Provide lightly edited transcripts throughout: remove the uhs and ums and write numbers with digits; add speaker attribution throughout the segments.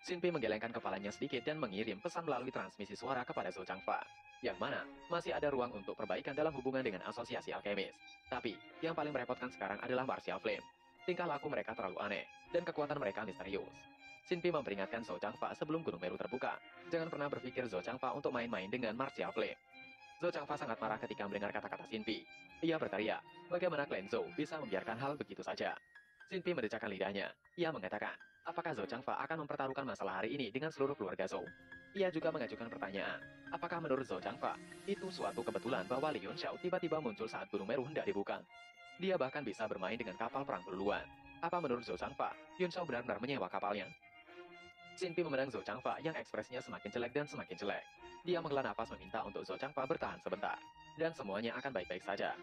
Speaker 1: Xinpi menggelengkan kepalanya sedikit dan mengirim pesan melalui transmisi suara kepada Zhou Changfa, yang mana masih ada ruang untuk perbaikan dalam hubungan dengan asosiasi alkemis. Tapi, yang paling merepotkan sekarang adalah Martial Flame. Tingkah laku mereka terlalu aneh, dan kekuatan mereka misterius. Xinpi memperingatkan Zhou Changfa sebelum Gunung Meru terbuka, jangan pernah berpikir Zhou Changfa untuk main-main dengan Martial Flame. Zhou Changfa sangat marah ketika mendengar kata-kata Xinpi. Ia berteriak, bagaimana klan Zhou bisa membiarkan hal begitu saja? Xinpi mendecakkan lidahnya. Ia mengatakan, apakah Zhou Changfa akan mempertaruhkan masalah hari ini dengan seluruh keluarga Zhou? Ia juga mengajukan pertanyaan, apakah menurut Zhou Changfa, itu suatu kebetulan bahwa Li Yunxiao tiba-tiba muncul saat Gunung Meru hendak dibuka? Dia bahkan bisa bermain dengan kapal perang duluan. Apa menurut Zhou Changfa, Yunxiao benar-benar menyewa kapalnya? Xinpi memandang Zhou Changfa yang ekspresinya semakin jelek dan semakin jelek. Dia menghela nafas meminta untuk Zhou Changfa bertahan sebentar. Dan semuanya akan baik-baik saja.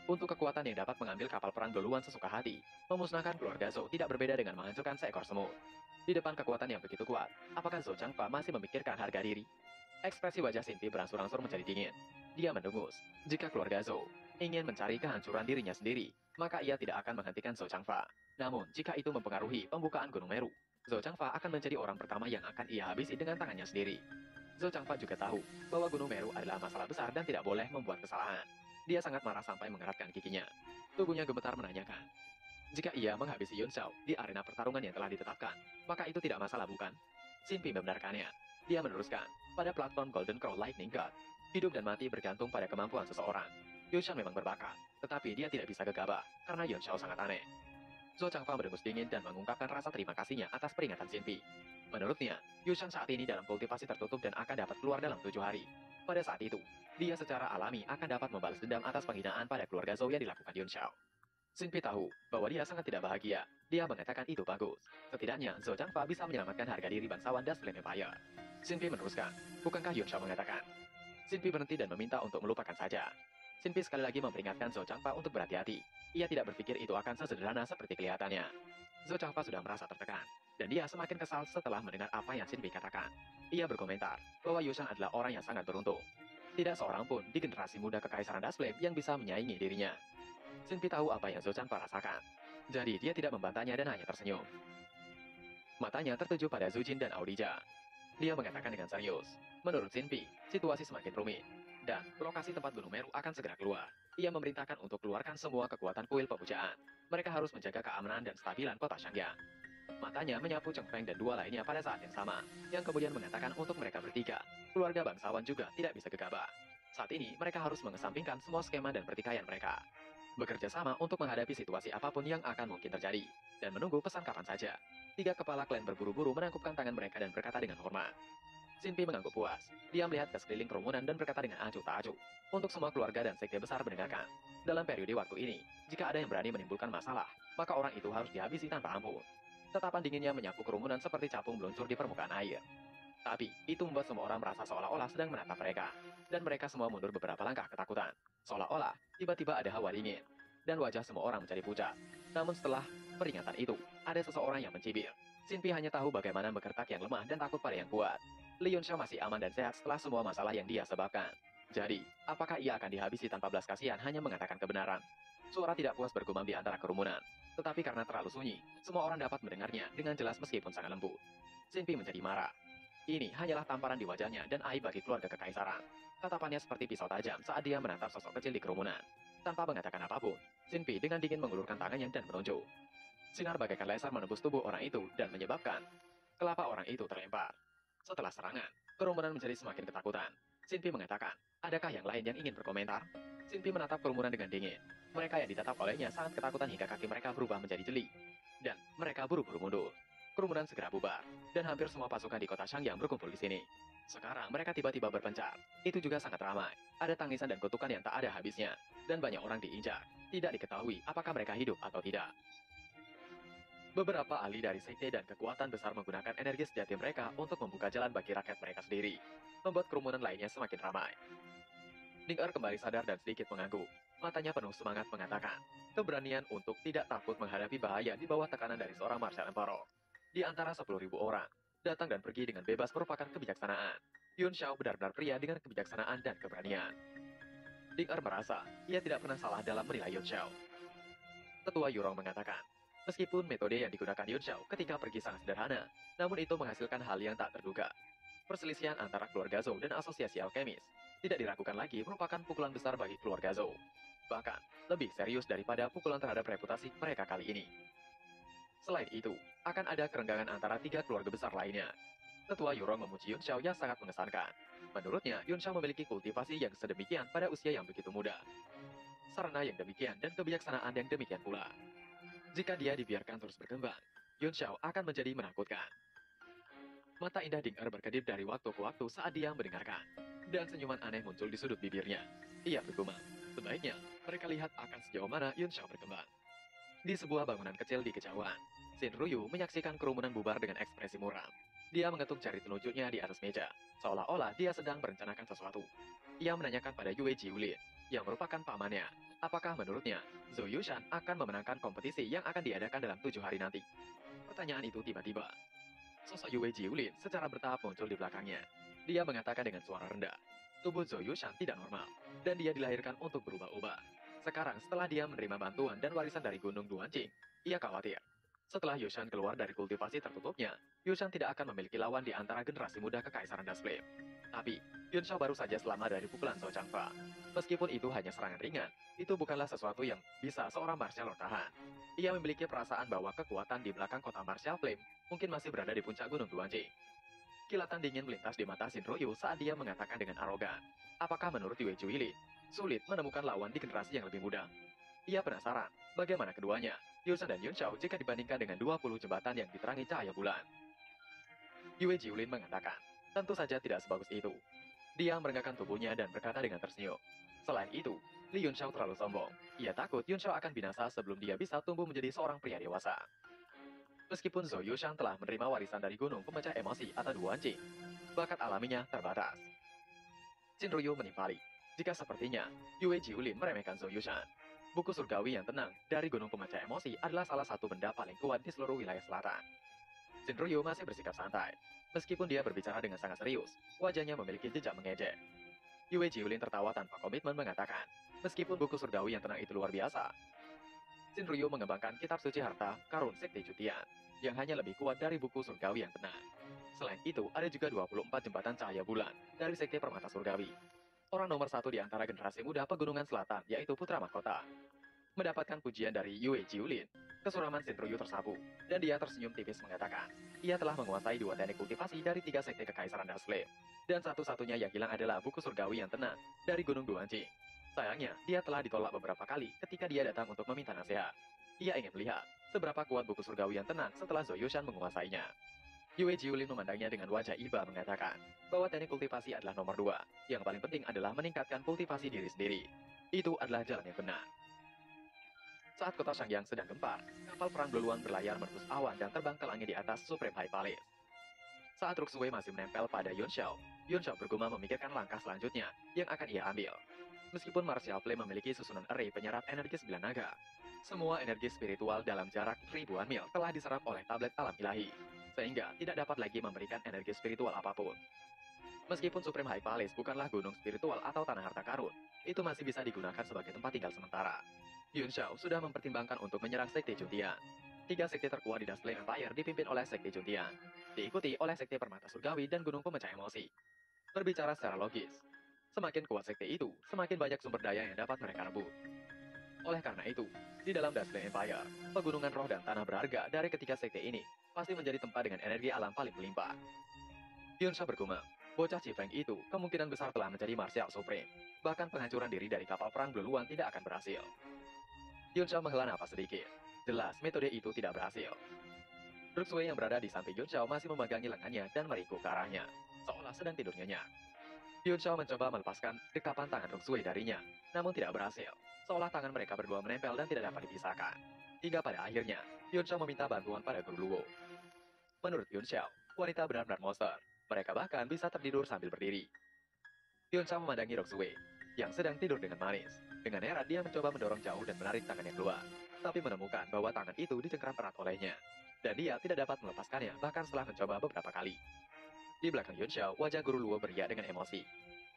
Speaker 1: Untuk kekuatan yang dapat mengambil kapal perang duluan sesuka hati, memusnahkan keluarga Zhou tidak berbeda dengan menghancurkan seekor semut. Di depan kekuatan yang begitu kuat, apakah Zhou Changfa masih memikirkan harga diri? Ekspresi wajah Xinpi berangsur-angsur menjadi dingin. Dia mendengus. Jika keluarga Zhou ingin mencari kehancuran dirinya sendiri, maka ia tidak akan menghentikan Zhou Changfa. Namun, jika itu mempengaruhi pembukaan Gunung Meru, Zhou Changfa akan menjadi orang pertama yang akan ia habisi dengan tangannya sendiri. Zhou Changfa juga tahu bahwa Gunung Meru adalah masalah besar dan tidak boleh membuat kesalahan. Dia sangat marah sampai mengeratkan giginya. Tubuhnya gemetar menanyakan, jika ia menghabisi Yun Xiao di arena pertarungan yang telah ditetapkan, maka itu tidak masalah bukan? Xinpi membenarkannya. Dia meneruskan, pada platform Golden Crow Lightning God, hidup dan mati bergantung pada kemampuan seseorang. Yun Xiao memang berbakat, tetapi dia tidak bisa gegabah, karena Yun Xiao sangat aneh. Zhou Changfa berdengus dingin dan mengungkapkan rasa terima kasihnya atas peringatan Xinpi. Menurutnya, Yu Shang saat ini dalam kultivasi tertutup dan akan dapat keluar dalam 7 hari. Pada saat itu, dia secara alami akan dapat membalas dendam atas penghinaan pada keluarga Zhou yang dilakukan Yun Xiao. Xinpi tahu bahwa dia sangat tidak bahagia. Dia mengatakan itu bagus. Setidaknya, Zhou Changfa bisa menyelamatkan harga diri bangsawan Das Flame Empire. Xinpi meneruskan, bukankah Yun Xiao mengatakan? Xinpi berhenti dan meminta untuk melupakan saja. Xinpi sekali lagi memperingatkan Zhou Changfa untuk berhati-hati. Ia tidak berpikir itu akan sesederhana seperti kelihatannya. Zhou Changfa sudah merasa tertekan, dan dia semakin kesal setelah mendengar apa yang Xinpi katakan. Ia berkomentar bahwa Yu Shang adalah orang yang sangat beruntung. Tidak seorang pun di generasi muda kekaisaran Das Flame yang bisa menyaingi dirinya. Xinpi tahu apa yang Zhou Changfa rasakan. Jadi dia tidak membantahnya dan hanya tersenyum. Matanya tertuju pada Zhu Jin dan Audija. Dia mengatakan dengan serius, menurut Xinpi, situasi semakin rumit. Dan lokasi tempat Gunung Meru akan segera keluar. Ia memerintahkan untuk keluarkan semua kekuatan kuil pemujaan. Mereka harus menjaga keamanan dan stabilan kota Shangyang. Matanya menyapu Cheng Feng dan dua lainnya pada saat yang sama, yang kemudian mengatakan untuk mereka bertiga, keluarga bangsawan juga tidak bisa gegabah. Saat ini, mereka harus mengesampingkan semua skema dan pertikaian mereka. Bekerja sama untuk menghadapi situasi apapun yang akan mungkin terjadi, dan menunggu pesan kapan saja. Tiga kepala klan berburu-buru menangkupkan tangan mereka dan berkata dengan hormat. Xinpi mengangguk puas. Dia melihat ke sekeliling kerumunan dan berkata dengan acuh tak acuh. Untuk semua keluarga dan sekte besar mendengarkan. Dalam periode waktu ini, jika ada yang berani menimbulkan masalah, maka orang itu harus dihabisi tanpa ampun. Tatapan dinginnya menyapu kerumunan seperti capung meluncur di permukaan air. Tapi, itu membuat semua orang merasa seolah-olah sedang menatap mereka. Dan mereka semua mundur beberapa langkah ketakutan. Seolah-olah, tiba-tiba ada hawa dingin. Dan wajah semua orang menjadi pucat. Namun setelah peringatan itu, ada seseorang yang mencibir. Xinpi hanya tahu bagaimana berkertak yang lemah dan takut pada yang kuat. Li Yunxiao masih aman dan sehat setelah semua masalah yang dia sebabkan. Jadi, apakah ia akan dihabisi tanpa belas kasihan hanya mengatakan kebenaran? Suara tidak puas bergumam di antara kerumunan. Tetapi karena terlalu sunyi, semua orang dapat mendengarnya dengan jelas meskipun sangat lembut. Xinpi menjadi marah. Ini hanyalah tamparan di wajahnya dan aib bagi keluarga kekaisaran. Tatapannya seperti pisau tajam saat dia menatap sosok kecil di kerumunan. Tanpa mengatakan apapun, Xinpi dengan dingin mengulurkan tangannya dan menunjuk. Sinar bagaikan laser menembus tubuh orang itu dan menyebabkan kelapa orang itu terlempar. Setelah serangan, kerumunan menjadi semakin ketakutan. Xinpi mengatakan, adakah yang lain yang ingin berkomentar? Xinpi menatap kerumunan dengan dingin. Mereka yang ditatap olehnya sangat ketakutan hingga kaki mereka berubah menjadi jeli. Dan mereka buru-buru mundur. Kerumunan segera bubar, dan hampir semua pasukan di kota Shangyang berkumpul di sini. Sekarang mereka tiba-tiba berpencar. Itu juga sangat ramai. Ada tangisan dan kutukan yang tak ada habisnya. Dan banyak orang diinjak. Tidak diketahui apakah mereka hidup atau tidak. Beberapa ahli dari sekte dan kekuatan besar menggunakan energi sejati mereka untuk membuka jalan bagi rakyat mereka sendiri. Membuat kerumunan lainnya semakin ramai. Ning-Er kembali sadar dan sedikit mengangguk. Matanya penuh semangat mengatakan, keberanian untuk tidak takut menghadapi bahaya di bawah tekanan dari seorang Martial Emperor. Di antara 10.000 orang, datang dan pergi dengan bebas merupakan kebijaksanaan. Yun Xiao benar-benar pria dengan kebijaksanaan dan keberanian. Ning-Er merasa ia tidak pernah salah dalam menilai Yun Xiao. Ketua Yurong mengatakan, Meskipun metode yang digunakan Yun Xiao ketika pergi sangat sederhana, namun itu menghasilkan hal yang tak terduga. Perselisihan antara keluarga Zhou dan asosiasi alkemis tidak diragukan lagi merupakan pukulan besar bagi keluarga Zhou. Bahkan, lebih serius daripada pukulan terhadap reputasi mereka kali ini. Selain itu, akan ada kerenggangan antara tiga keluarga besar lainnya. Tetua Yurong memuji Yun Xiao yang sangat mengesankan. Menurutnya, Yun Xiao memiliki kultivasi yang sedemikian pada usia yang begitu muda. Sarana yang demikian dan kebijaksanaan yang demikian pula. Jika dia dibiarkan terus berkembang, Yun Xiao akan menjadi menakutkan. Mata indah Ding Er berkedip dari waktu ke waktu saat dia mendengarkan. Dan senyuman aneh muncul di sudut bibirnya. Ia bergumam, sebaiknya mereka lihat akan sejauh mana Yun Xiao berkembang. Di sebuah bangunan kecil di kejauhan, Shin Ryu menyaksikan kerumunan bubar dengan ekspresi muram. Dia mengetuk jari telunjuknya di atas meja, seolah-olah dia sedang merencanakan sesuatu. Ia menanyakan pada Yue Jiulin, yang merupakan pamannya, apakah menurutnya Zhou Yushan akan memenangkan kompetisi yang akan diadakan dalam 7 hari nanti. Pertanyaan itu tiba-tiba. Sosok Yue Jiulin secara bertahap muncul di belakangnya. Dia mengatakan dengan suara rendah, tubuh Zhou Yushan tidak normal, dan dia dilahirkan untuk berubah-ubah. Sekarang setelah dia menerima bantuan dan warisan dari Gunung Duanjing, ia khawatir. Setelah Yushan keluar dari kultivasi tertutupnya, Yushan tidak akan memiliki lawan di antara generasi muda Kekaisaran Dust Flame. Tapi, Yun Xiao baru saja selamat dari pukulan Zhou Changfa. Meskipun itu hanya serangan ringan, itu bukanlah sesuatu yang bisa seorang martial lord tahan. Ia memiliki perasaan bahwa kekuatan di belakang kota martial flame mungkin masih berada di puncak Gunung Duanjing. Kilatan dingin melintas di mata Shin Ryu saat dia mengatakan dengan arogan, apakah menurut Yue Juili, sulit menemukan lawan di generasi yang lebih muda? Ia penasaran, bagaimana keduanya, Yushan dan Yun Xiao jika dibandingkan dengan 20 jembatan yang diterangi cahaya bulan. Yue Jiulin mengatakan, tentu saja tidak sebagus itu. Dia merenggakan tubuhnya dan berkata dengan tersenyum. Selain itu, Li Yun Xiao terlalu sombong. Ia takut Yun Xiao akan binasa sebelum dia bisa tumbuh menjadi seorang pria dewasa. Meskipun Zhou Yushan telah menerima warisan dari Gunung Pemecah Emosi atau Duanjing, bakat alaminya terbatas. Shin Ryu menimpali, jika sepertinya Yue Jiulin meremehkan Zhou Yushan. Buku surgawi yang tenang dari Gunung Pemecah Emosi adalah salah satu benda paling kuat di seluruh wilayah selatan. Shin Ryu masih bersikap santai. Meskipun dia berbicara dengan sangat serius, wajahnya memiliki jejak mengejek. Yue Jiulin tertawa tanpa komitmen mengatakan, meskipun buku surgawi yang tenang itu luar biasa, Shin Ryu mengembangkan kitab suci harta karun sekte Jutian, yang hanya lebih kuat dari buku surgawi yang tenang. Selain itu, ada juga 24 jembatan cahaya bulan dari sekte permata surgawi. Orang nomor satu di antara generasi muda pegunungan selatan, yaitu putra mahkota. Mendapatkan pujian dari Yue Jiulin, kesuraman Shin Ryu tersapu, dan dia tersenyum tipis mengatakan, ia telah menguasai 2 teknik kultivasi dari 3 sekte Kekaisaran Dust Flame, dan satu-satunya yang hilang adalah buku surgawi yang tenang dari Gunung Duanjing. Sayangnya, dia telah ditolak beberapa kali ketika dia datang untuk meminta nasihat. Ia ingin melihat seberapa kuat buku surgawi yang tenang setelah Zhou Yushan menguasainya. Yue Jiulin memandangnya dengan wajah iba mengatakan bahwa teknik kultivasi adalah nomor 2. Yang paling penting adalah meningkatkan kultivasi diri sendiri. Itu adalah jalan yang benar. Saat kota Shangyang sedang gempar, kapal perang beluan berlayar menembus awan dan terbang ke langit di atas Supreme High Palace. Saat Ruxue masih menempel pada Yun Xiao bergumam memikirkan langkah selanjutnya yang akan ia ambil. Meskipun Martial Flame memiliki susunan array penyerap energi 9 naga, semua energi spiritual dalam jarak ribuan mil telah diserap oleh tablet alam ilahi, sehingga tidak dapat lagi memberikan energi spiritual apapun. Meskipun Supreme High Palace bukanlah gunung spiritual atau tanah harta karun, itu masih bisa digunakan sebagai tempat tinggal sementara. Yun Xiao sudah mempertimbangkan untuk menyerang Sekte Juntian. 3 sekte terkuat di Dust Flame Empire dipimpin oleh Sekte Juntian, diikuti oleh Sekte Permata Surgawi dan Gunung Pemecah Emosi. Berbicara secara logis, semakin kuat sekte itu, semakin banyak sumber daya yang dapat mereka rebut. Oleh karena itu, di dalam Dust Flame Empire, pegunungan roh dan tanah berharga dari ketiga sekte ini pasti menjadi tempat dengan energi alam paling melimpah. Yun Xiao bergumam, bocah Cifeng itu kemungkinan besar telah menjadi Martial Supreme. Bahkan penghancuran diri dari kapal perang beluan tidak akan berhasil. Yun Xiao menghela napas sedikit. Jelas, metode itu tidak berhasil. Ruxue yang berada di samping Yun Xiao masih memegangi lengannya dan merikuk ke arahnya, seolah sedang tidur nyenyak. Yun Xiao mencoba melepaskan dekapan tangan Ruxue darinya, namun tidak berhasil, seolah tangan mereka berdua menempel dan tidak dapat dipisahkan. Hingga pada akhirnya, Yun Xiao meminta bantuan pada Guru Luo. Menurut Yun Xiao, wanita benar-benar monster. Mereka bahkan bisa tertidur sambil berdiri. Yun Xiao memandangi Ruxue, yang sedang tidur dengan manis. Dengan heran dia mencoba mendorong jauh dan menarik tangannya keluar, tapi menemukan bahwa tangan itu dicengkram erat olehnya. Dan dia tidak dapat melepaskannya bahkan setelah mencoba beberapa kali. Di belakang Yun Xiao, wajah Guru Luo beriak dengan emosi.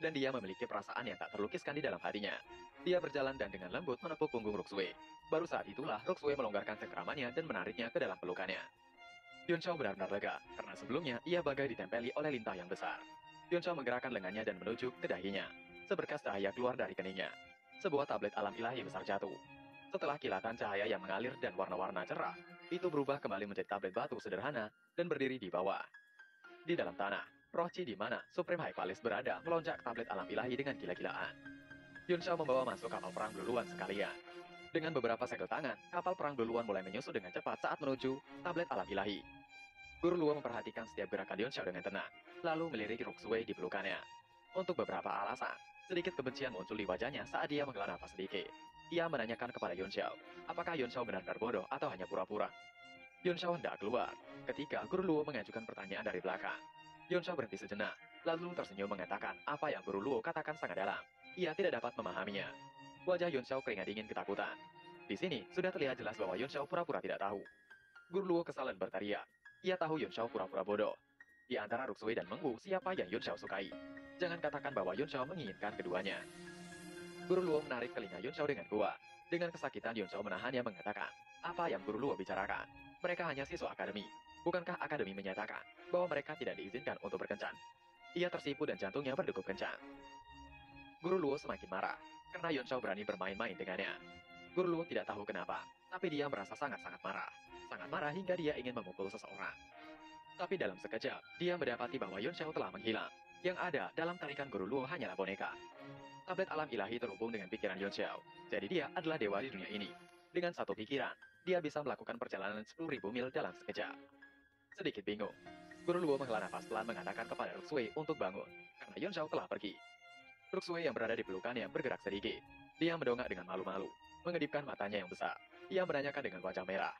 Speaker 1: Dan dia memiliki perasaan yang tak terlukiskan di dalam hatinya. Dia berjalan dan dengan lembut menepuk punggung Ruxue. Baru saat itulah Ruxue melonggarkan cengkramannya dan menariknya ke dalam pelukannya. Yunshao benar-benar lega, karena sebelumnya ia bagai ditempeli oleh lintah yang besar. Yunshao menggerakkan lengannya dan menuju ke dahinya. Seberkas cahaya keluar dari keningnya. Sebuah tablet alam ilahi besar jatuh. Setelah kilatan cahaya yang mengalir dan warna-warna cerah, itu berubah kembali menjadi tablet batu sederhana dan berdiri di bawah. Di dalam tanah, roh Chi di mana Supreme High Palace berada melonjak ke tablet alam ilahi dengan gila-gilaan. Yunshao membawa masuk kapal perang duluan sekalian. Dengan beberapa segel tangan, kapal perang duluan mulai menyusut dengan cepat saat menuju tablet alam ilahi. Guru Luo memperhatikan setiap gerakan Yunshao dengan tenang, lalu melirik Ruxue di pelukannya. Untuk beberapa alasan, sedikit kebencian muncul di wajahnya saat dia menghela nafas sedikit. Ia menanyakan kepada Yunshao, apakah Yunshao benar-benar bodoh atau hanya pura-pura. Yunshao hendak keluar, ketika Guru Luo mengajukan pertanyaan dari belakang. Yunshao berhenti sejenak, lalu tersenyum mengatakan apa yang Guru Luo katakan sangat dalam. Ia tidak dapat memahaminya. Wajah Yunshao keringat dingin ketakutan. Di sini, sudah terlihat jelas bahwa Yunshao pura-pura tidak tahu. Guru Luo kesal dan berteriak. Ia tahu Yunshao pura-pura bodoh. Di antara Ruxue dan Mengwu, siapa yang Yunshao sukai? Jangan katakan bahwa Yunshao menginginkan keduanya. Guru Luo menarik telinga Yunshao dengan kuat. Dengan kesakitan Yunshao menahannya mengatakan, apa yang Guru Luo bicarakan? Mereka hanya siswa akademi. Bukankah akademi menyatakan bahwa mereka tidak diizinkan untuk berkencan? Ia tersipu dan jantungnya berdegup kencang. Guru Luo semakin marah, karena Yunshao berani bermain-main dengannya. Guru Luo tidak tahu kenapa, tapi dia merasa sangat-sangat marah. Sangat marah hingga dia ingin memukul seseorang. Tapi dalam sekejap, dia mendapati bahwa Yunshao telah menghilang. Yang ada dalam tarikan Guru Luo hanyalah boneka. Tablet alam ilahi terhubung dengan pikiran Yunshao. Jadi dia adalah dewa di dunia ini. Dengan satu pikiran, dia bisa melakukan perjalanan 10.000 mil dalam sekejap. Sedikit bingung, Guru Luo menghela nafas pelan mengatakan kepada Ruxue untuk bangun, karena Yunshao telah pergi. Ruxue yang berada di pelukannya bergerak sedikit. Dia mendongak dengan malu-malu, mengedipkan matanya yang besar. Ia menanyakan dengan wajah merah.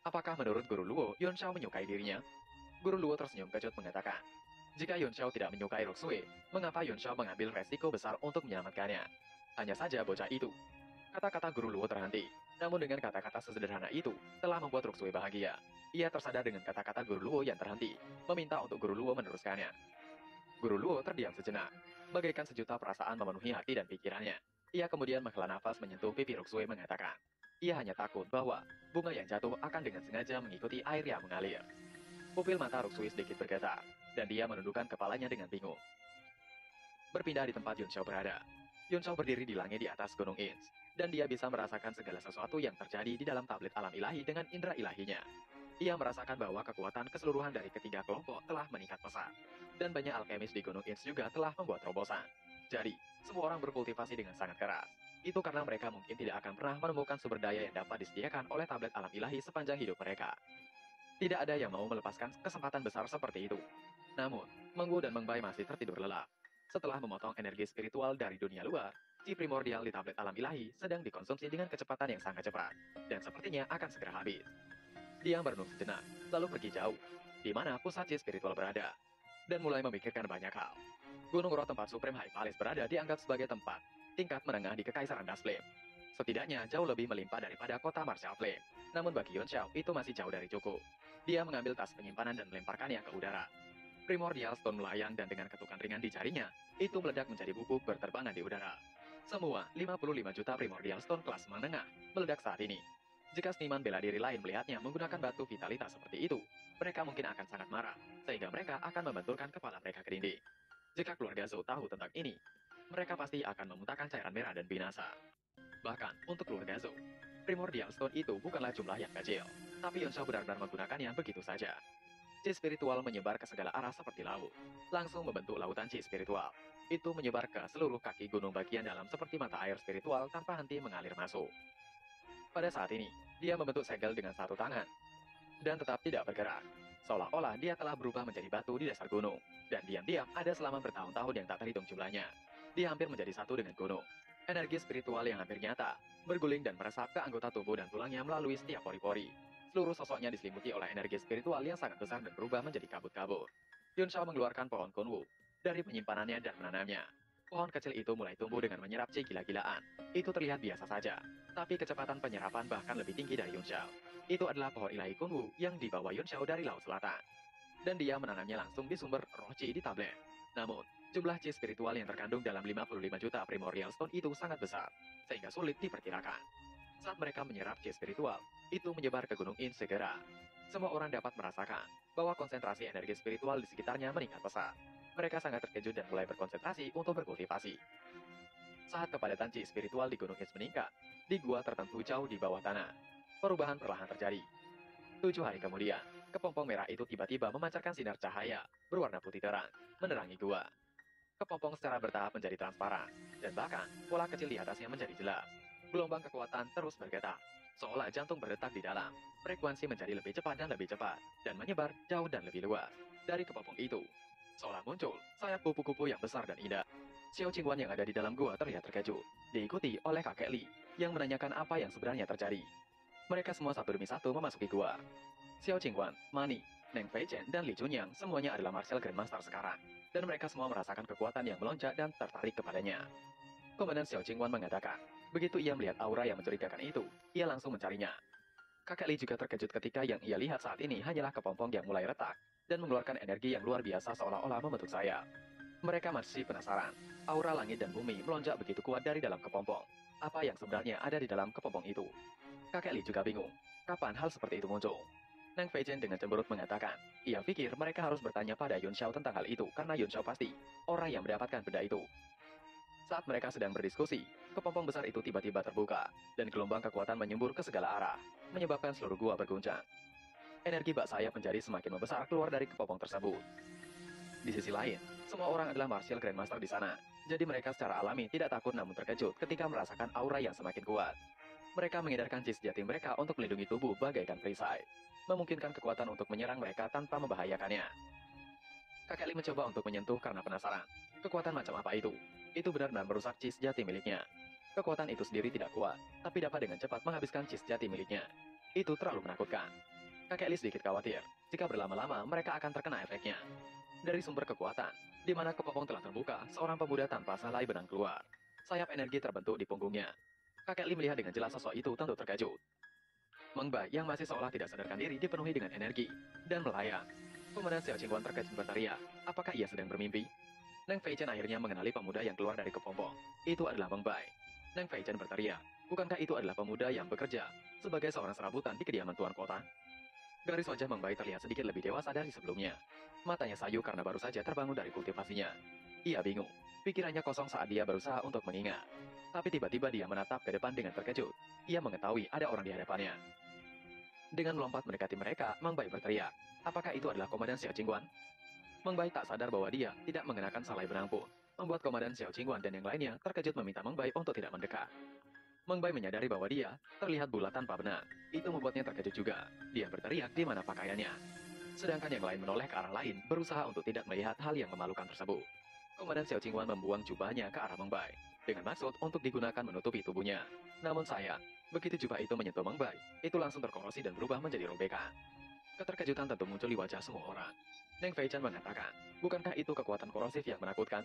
Speaker 1: Apakah menurut Guru Luo, Yunshao menyukai dirinya? Guru Luo tersenyum kecut mengatakan, jika Yunshao tidak menyukai Ruxue, mengapa Yunshao mengambil resiko besar untuk menyelamatkannya? Hanya saja bocah itu. Kata-kata Guru Luo terhenti, namun dengan kata-kata sesederhana itu, telah membuat Ruxue bahagia. Ia tersadar dengan kata-kata Guru Luo yang terhenti, meminta untuk Guru Luo meneruskannya. Guru Luo terdiam sejenak, bagaikan sejuta perasaan memenuhi hati dan pikirannya. Ia kemudian menghela nafas menyentuh pipi Ruxue mengatakan, ia hanya takut bahwa bunga yang jatuh akan dengan sengaja mengikuti air yang mengalir. Pupil mata Ruxue sedikit bergetar, dan dia menundukkan kepalanya dengan bingung. Berpindah di tempat Yunshao berada. Yunshao berdiri di langit di atas Gunung Ins, dan dia bisa merasakan segala sesuatu yang terjadi di dalam tablet alam ilahi dengan indera ilahinya. Ia merasakan bahwa kekuatan keseluruhan dari ketiga kelompok telah meningkat pesat, dan banyak alkemis di Gunung Ins juga telah membuat terobosan. Jadi, semua orang berkultivasi dengan sangat keras. Itu karena mereka mungkin tidak akan pernah menemukan sumber daya yang dapat disediakan oleh tablet alam ilahi sepanjang hidup mereka. Tidak ada yang mau melepaskan kesempatan besar seperti itu. Namun, Mengwu dan Mengbai masih tertidur lelap. Setelah memotong energi spiritual dari dunia luar, Chi primordial di tablet alam ilahi sedang dikonsumsi dengan kecepatan yang sangat cepat, dan sepertinya akan segera habis. Dia merenung sejenak, lalu pergi jauh, di mana pusat Chi spiritual berada, dan mulai memikirkan banyak hal. Gunung Roh tempat Supreme High Palace berada dianggap sebagai tempat tingkat menengah di Kekaisaran Dust Flame. Setidaknya jauh lebih melimpah daripada kota Martial Flame. Namun bagi Yunshao, itu masih jauh dari cukup. Dia mengambil tas penyimpanan dan melemparkannya ke udara. Primordial Stone melayang dan dengan ketukan ringan di jarinya, itu meledak menjadi bubuk berterbangan di udara. Semua 55 juta Primordial Stone kelas menengah meledak saat ini. Jika seniman bela diri lain melihatnya menggunakan batu vitalitas seperti itu, mereka mungkin akan sangat marah, sehingga mereka akan membenturkan kepala mereka ke dinding. Jika keluarga Zhou tahu tentang ini, mereka pasti akan memuntahkan cairan merah dan binasa. Bahkan untuk keluarga Zhou, Primordial Stone itu bukanlah jumlah yang kecil, tapi Yunshao benar-benar menggunakannya begitu saja. Chi spiritual menyebar ke segala arah seperti laut, langsung membentuk lautan Chi spiritual. Itu menyebar ke seluruh kaki gunung bagian dalam seperti mata air spiritual tanpa henti mengalir masuk. Pada saat ini, dia membentuk segel dengan satu tangan, dan tetap tidak bergerak. Seolah-olah dia telah berubah menjadi batu di dasar gunung, dan diam-diam ada selama bertahun-tahun yang tak terhitung jumlahnya. Dia hampir menjadi satu dengan gunung. Energi spiritual yang hampir nyata, berguling dan meresap ke anggota tubuh dan tulangnya melalui setiap pori-pori. Seluruh sosoknya diselimuti oleh energi spiritual yang sangat besar dan berubah menjadi kabut-kabut. Yunshao mengeluarkan pohon Kunwu dari penyimpanannya dan menanamnya. Pohon kecil itu mulai tumbuh dengan menyerap Chi gila-gilaan. Itu terlihat biasa saja, tapi kecepatan penyerapan bahkan lebih tinggi dari Yunshao. Itu adalah pohon ilahi Kunwu yang dibawa Yunshao dari Laut Selatan. Dan dia menanamnya langsung di sumber roh Chi di tablet. Namun, Jumlah chi spiritual yang terkandung dalam 55 juta primordial stone itu sangat besar, sehingga sulit diperkirakan. Saat mereka menyerap chi spiritual, itu menyebar ke Gunung In segera. Semua orang dapat merasakan bahwa konsentrasi energi spiritual di sekitarnya meningkat pesat. Mereka sangat terkejut dan mulai berkonsentrasi untuk berkultivasi. Saat kepadatan chi spiritual di Gunung In meningkat, di gua tertentu jauh di bawah tanah, perubahan perlahan terjadi. 7 hari kemudian, kepompong merah itu tiba-tiba memancarkan sinar cahaya berwarna putih terang, menerangi gua. Kepompong secara bertahap menjadi transparan, dan bahkan pola kecil di atasnya menjadi jelas. Gelombang kekuatan terus bergetar, seolah jantung berdetak di dalam. Frekuensi menjadi lebih cepat, dan menyebar jauh dan lebih luas. Dari kepompong itu, seolah muncul sayap kupu-kupu yang besar dan indah. Xiao Qingwan yang ada di dalam gua terlihat terkejut, diikuti oleh kakek Li, yang menanyakan apa yang sebenarnya terjadi. Mereka semua satu demi satu memasuki gua. Xiao Qingwan, Mani, Neng Feichen, dan Li Chunyan semuanya adalah martial grandmaster sekarang, dan mereka semua merasakan kekuatan yang melonjak dan tertarik kepadanya. Komandan Xiao Qingwan mengatakan, begitu ia melihat aura yang mencurigakan itu, ia langsung mencarinya. Kakek Li juga terkejut ketika yang ia lihat saat ini hanyalah kepompong yang mulai retak, dan mengeluarkan energi yang luar biasa seolah-olah membentuk sayap. Mereka masih penasaran, aura langit dan bumi melonjak begitu kuat dari dalam kepompong. Apa yang sebenarnya ada di dalam kepompong itu? Kakek Li juga bingung, kapan hal seperti itu muncul? Neng Feichen dengan cemberut mengatakan, ia pikir mereka harus bertanya pada Yun Xiao tentang hal itu karena Yun Xiao pasti orang yang mendapatkan benda itu. Saat mereka sedang berdiskusi, kepompong besar itu tiba-tiba terbuka, dan gelombang kekuatan menyembur ke segala arah, menyebabkan seluruh gua berguncang. Energi bak sayap menjadi semakin membesar keluar dari kepompong tersebut. Di sisi lain, semua orang adalah martial grandmaster di sana, jadi mereka secara alami tidak takut namun terkejut ketika merasakan aura yang semakin kuat. Mereka mengedarkan chi sejati mereka untuk melindungi tubuh bagaikan perisai, memungkinkan kekuatan untuk menyerang mereka tanpa membahayakannya. Kakek Li mencoba untuk menyentuh karena penasaran. Kekuatan macam apa itu? Itu benar-benar merusak chi sejati miliknya. Kekuatan itu sendiri tidak kuat, tapi dapat dengan cepat menghabiskan chi sejati miliknya. Itu terlalu menakutkan. Kakek Li sedikit khawatir, jika berlama-lama mereka akan terkena efeknya. Dari sumber kekuatan, di mana kepompong telah terbuka, seorang pemuda tanpa selai benang keluar. Sayap energi terbentuk di punggungnya. Kakek Li melihat dengan jelas sosok itu tentu terkejut. Meng Bai yang masih seolah tidak sadarkan diri dipenuhi dengan energi dan melayang. Komandan Xiao Qingwan terkejut berteriak, apakah ia sedang bermimpi? Neng Feichen akhirnya mengenali pemuda yang keluar dari kepompong. Itu adalah Meng Bai. Neng Feichen berteriak, bukankah itu adalah pemuda yang bekerja sebagai seorang serabutan di kediaman tuan kota? Garis wajah Meng Bai terlihat sedikit lebih dewasa dari sebelumnya. Matanya sayu karena baru saja terbangun dari kultivasinya. Ia bingung, pikirannya kosong saat dia berusaha untuk mengingat. Tapi tiba-tiba dia menatap ke depan dengan terkejut. Ia mengetahui ada orang di hadapannya. Dengan melompat mendekati mereka, Meng Bai berteriak, apakah itu adalah Komandan Xiao Qingwan? Meng Bai tak sadar bahwa dia tidak mengenakan selai benang pun, membuat Komandan Xiao Qingwan dan yang lainnya terkejut meminta Meng Bai untuk tidak mendekat. Meng Bai menyadari bahwa dia terlihat bulat tanpa benang. Itu membuatnya terkejut juga. Dia berteriak di mana pakaiannya. Sedangkan yang lain menoleh ke arah lain, berusaha untuk tidak melihat hal yang memalukan tersebut. Komandan Xiao Qingwan membuang jubahnya ke arah Meng Bai, dengan maksud untuk digunakan menutupi tubuhnya. Namun sayang, begitu jubah itu menyentuh Meng Bai, itu langsung terkorosi dan berubah menjadi robekan. Keterkejutan tentu muncul di wajah semua orang. Neng Feichen mengatakan, bukankah itu kekuatan korosif yang menakutkan?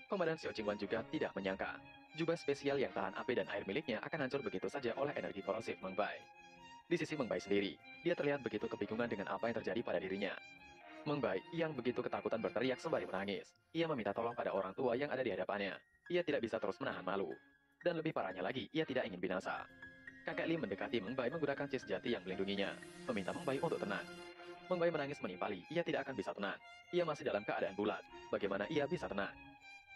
Speaker 1: Komandan Xiao Qingwan juga tidak menyangka, jubah spesial yang tahan api dan air miliknya akan hancur begitu saja oleh energi korosif Meng Bai. Di sisi Meng Bai sendiri, dia terlihat begitu kebingungan dengan apa yang terjadi pada dirinya. Meng Bai yang begitu ketakutan berteriak sembari menangis. Ia meminta tolong pada orang tua yang ada di hadapannya. Ia tidak bisa terus menahan malu. Dan lebih parahnya lagi, ia tidak ingin binasa. Kakek Li mendekati Meng Bai menggunakan chi sejati yang melindunginya, meminta Meng Bai untuk tenang. Meng Bai menangis menimpali, ia tidak akan bisa tenang. Ia masih dalam keadaan bulat. Bagaimana ia bisa tenang?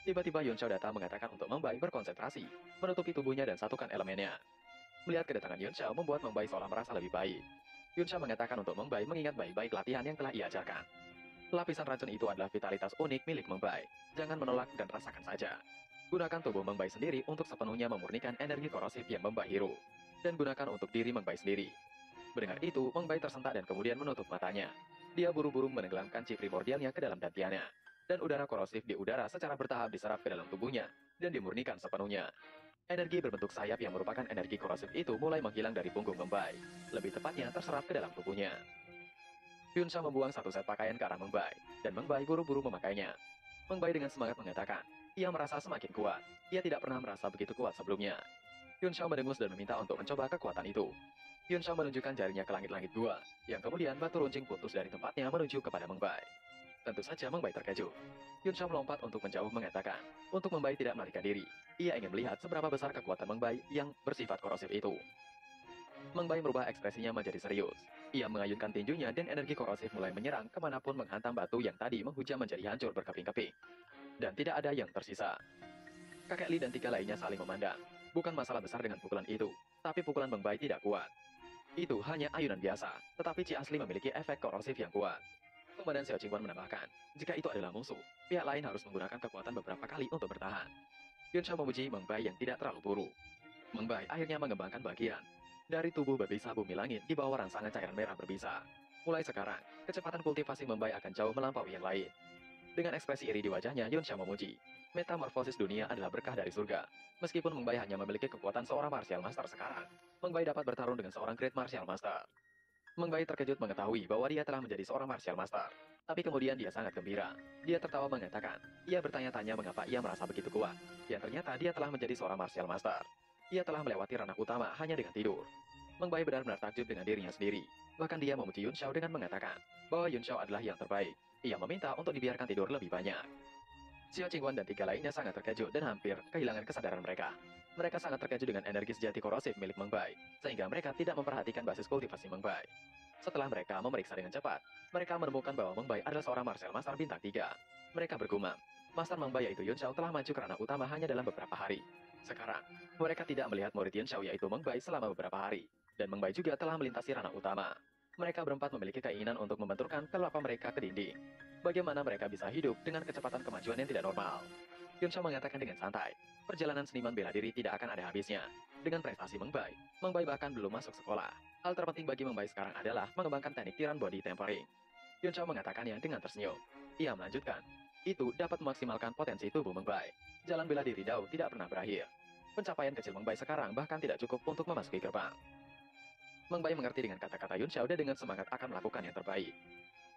Speaker 1: Tiba-tiba Yun Xiao datang mengatakan untuk Meng Bai berkonsentrasi, menutupi tubuhnya dan satukan elemennya. Melihat kedatangan Yun Xiao membuat Meng Bai seolah merasa lebih baik. Yun Xiao mengatakan untuk Meng Bai mengingat baik-baik latihan yang telah ia ajarkan. Lapisan racun itu adalah vitalitas unik milik Meng Bai. Jangan menolak dan rasakan saja. Gunakan tubuh Meng Bai sendiri untuk sepenuhnya memurnikan energi korosif yang Meng Bai hirup. Dan gunakan untuk diri Meng Bai sendiri. Mendengar itu, Meng Bai tersentak dan kemudian menutup matanya. Dia buru-buru menenggelamkan chi primordialnya ke dalam dantiannya. Dan udara korosif di udara secara bertahap diserap ke dalam tubuhnya dan dimurnikan sepenuhnya. Energi berbentuk sayap yang merupakan energi korosif itu mulai menghilang dari punggung Meng Bai. Lebih tepatnya terserap ke dalam tubuhnya. Yun Xiao membuang satu set pakaian ke arah Meng Bai, dan Meng Bai buru-buru memakainya. Meng Bai dengan semangat mengatakan, ia merasa semakin kuat. Ia tidak pernah merasa begitu kuat sebelumnya. Yun Xiao mendengus dan meminta untuk mencoba kekuatan itu. Yun Xiao menunjukkan jarinya ke langit-langit gua, yang kemudian batu runcing putus dari tempatnya menuju kepada Meng Bai. Tentu saja Meng Bai terkejut. Yun Xiao melompat untuk menjauh mengatakan, untuk Meng Bai tidak melarikan diri. Ia ingin melihat seberapa besar kekuatan Meng Bai yang bersifat korosif itu. Meng Bai merubah ekspresinya menjadi serius. Ia mengayunkan tinjunya dan energi korosif mulai menyerang kemanapun menghantam batu yang tadi menghujam menjadi hancur berkeping-keping. Dan tidak ada yang tersisa. Kakek Li dan tiga lainnya saling memandang. Bukan masalah besar dengan pukulan itu, tapi pukulan Meng Bai tidak kuat. Itu hanya ayunan biasa, tetapi Ci asli memiliki efek korosif yang kuat. Komandan Xiao Qingwan menambahkan, jika itu adalah musuh, pihak lain harus menggunakan kekuatan beberapa kali untuk bertahan. Yun Xiao memuji Meng Bai yang tidak terlalu buruk. Meng Bai akhirnya mengembangkan bagian dari tubuh berbisa bumi langit di bawah rangsangan cairan merah berbisa. Mulai sekarang, kecepatan kultivasi Meng Bai akan jauh melampaui yang lain. Dengan ekspresi iri di wajahnya, Yun Xiao memuji. Metamorfosis dunia adalah berkah dari surga. Meskipun Meng Bai hanya memiliki kekuatan seorang martial master sekarang, Meng Bai dapat bertarung dengan seorang great martial master. Meng Bai terkejut mengetahui bahwa dia telah menjadi seorang martial master. Tapi kemudian dia sangat gembira. Dia tertawa mengatakan, ia bertanya-tanya mengapa ia merasa begitu kuat. Dan ternyata dia telah menjadi seorang martial master. Ia telah melewati ranah utama hanya dengan tidur. Meng Bai benar-benar takjub dengan dirinya sendiri. Bahkan dia memuji Yun Xiao dengan mengatakan bahwa Yun Xiao adalah yang terbaik. Ia meminta untuk dibiarkan tidur lebih banyak. Xiao Qingwan dan tiga lainnya sangat terkejut dan hampir kehilangan kesadaran mereka. Mereka sangat terkejut dengan energi sejati korosif milik Meng Bai, sehingga mereka tidak memperhatikan basis kultivasi Meng Bai. Setelah mereka memeriksa dengan cepat, mereka menemukan bahwa Meng Bai adalah seorang martial master bintang 3. Mereka bergumam, Master Meng Bai yaitu Yun Xiao telah maju ke ranah utama hanya dalam beberapa hari. Sekarang, mereka tidak melihat murid Yun Xiao yaitu Meng Bai selama beberapa hari, dan Meng Bai juga telah melintasi ranah utama. Mereka berempat memiliki keinginan untuk membenturkan kelapa mereka ke dinding. Bagaimana mereka bisa hidup dengan kecepatan kemajuan yang tidak normal? Yun Xiao mengatakan dengan santai, perjalanan seniman bela diri tidak akan ada habisnya. Dengan prestasi Meng Bai bahkan belum masuk sekolah. Hal terpenting bagi Meng Bai sekarang adalah mengembangkan teknik tiran body tempering. Yun Xiao mengatakannya dengan tersenyum. Ia melanjutkan, itu dapat memaksimalkan potensi tubuh Meng Bai. Jalan bela diri Dao tidak pernah berakhir. Pencapaian kecil Meng Bai sekarang bahkan tidak cukup untuk memasuki gerbang. Meng Bai mengerti dengan kata-kata Yun Xiao dan dengan semangat akan melakukan yang terbaik.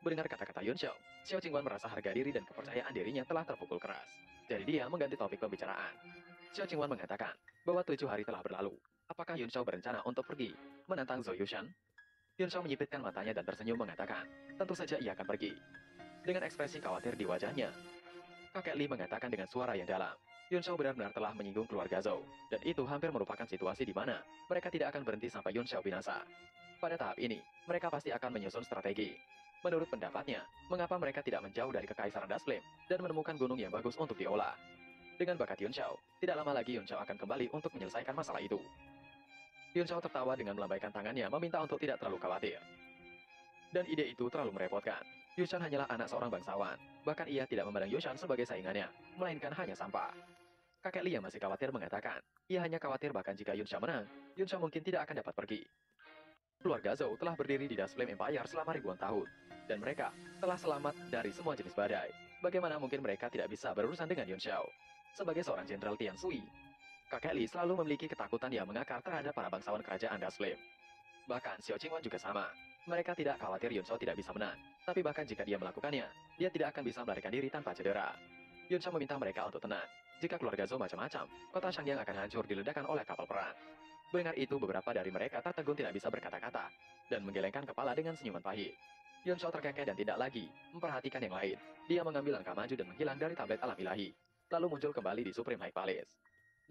Speaker 1: Mendengar kata-kata Yun Xiao, Xiao Qingwan merasa harga diri dan kepercayaan dirinya telah terpukul keras. Jadi dia mengganti topik pembicaraan. Xiao Qingwan mengatakan bahwa 7 hari telah berlalu. Apakah Yun Xiao berencana untuk pergi menantang Zhou Yushan? Yun Xiao menyipitkan matanya dan tersenyum mengatakan, tentu saja ia akan pergi. Dengan ekspresi khawatir di wajahnya, kakek Li mengatakan dengan suara yang dalam, Yun Xiao benar-benar telah menyinggung keluarga Zhou, dan itu hampir merupakan situasi di mana mereka tidak akan berhenti sampai Yun Xiao binasa. Pada tahap ini, mereka pasti akan menyusun strategi. Menurut pendapatnya, mengapa mereka tidak menjauh dari kekaisaran Dust Flame dan menemukan gunung yang bagus untuk diolah? Dengan bakat Yun Xiao, tidak lama lagi Yun Xiao akan kembali untuk menyelesaikan masalah itu. Yun Xiao tertawa dengan melambaikan tangannya meminta untuk tidak terlalu khawatir. Dan ide itu terlalu merepotkan. Yushan hanyalah anak seorang bangsawan. Bahkan ia tidak memandang Yushan sebagai saingannya, melainkan hanya sampah. Kakek Li yang masih khawatir mengatakan, ia hanya khawatir bahkan jika Yun Xiao menang, Yun Xiao mungkin tidak akan dapat pergi. Keluarga Zhou telah berdiri di Dust Flame Empire selama ribuan tahun, dan mereka telah selamat dari semua jenis badai. Bagaimana mungkin mereka tidak bisa berurusan dengan Yun Xiao? Sebagai seorang Jenderal Tian Sui, kakek Li selalu memiliki ketakutan yang mengakar terhadap para bangsawan kerajaan Dust Flame. Bahkan Xiao Qingwan juga sama. Mereka tidak khawatir Yun Xiao tidak bisa menang, tapi bahkan jika dia melakukannya, dia tidak akan bisa melarikan diri tanpa cedera. Yun Xiao meminta mereka untuk tenang. Jika keluarga Zhou macam-macam, kota Shangyang akan hancur diledakkan oleh kapal perang. Mendengar itu, beberapa dari mereka tertegun tidak bisa berkata-kata, dan menggelengkan kepala dengan senyuman pahit. Yun Xiao terkekeh dan tidak lagi memperhatikan yang lain. Dia mengambil langkah maju dan menghilang dari tablet alam ilahi, lalu muncul kembali di Supreme High Palace.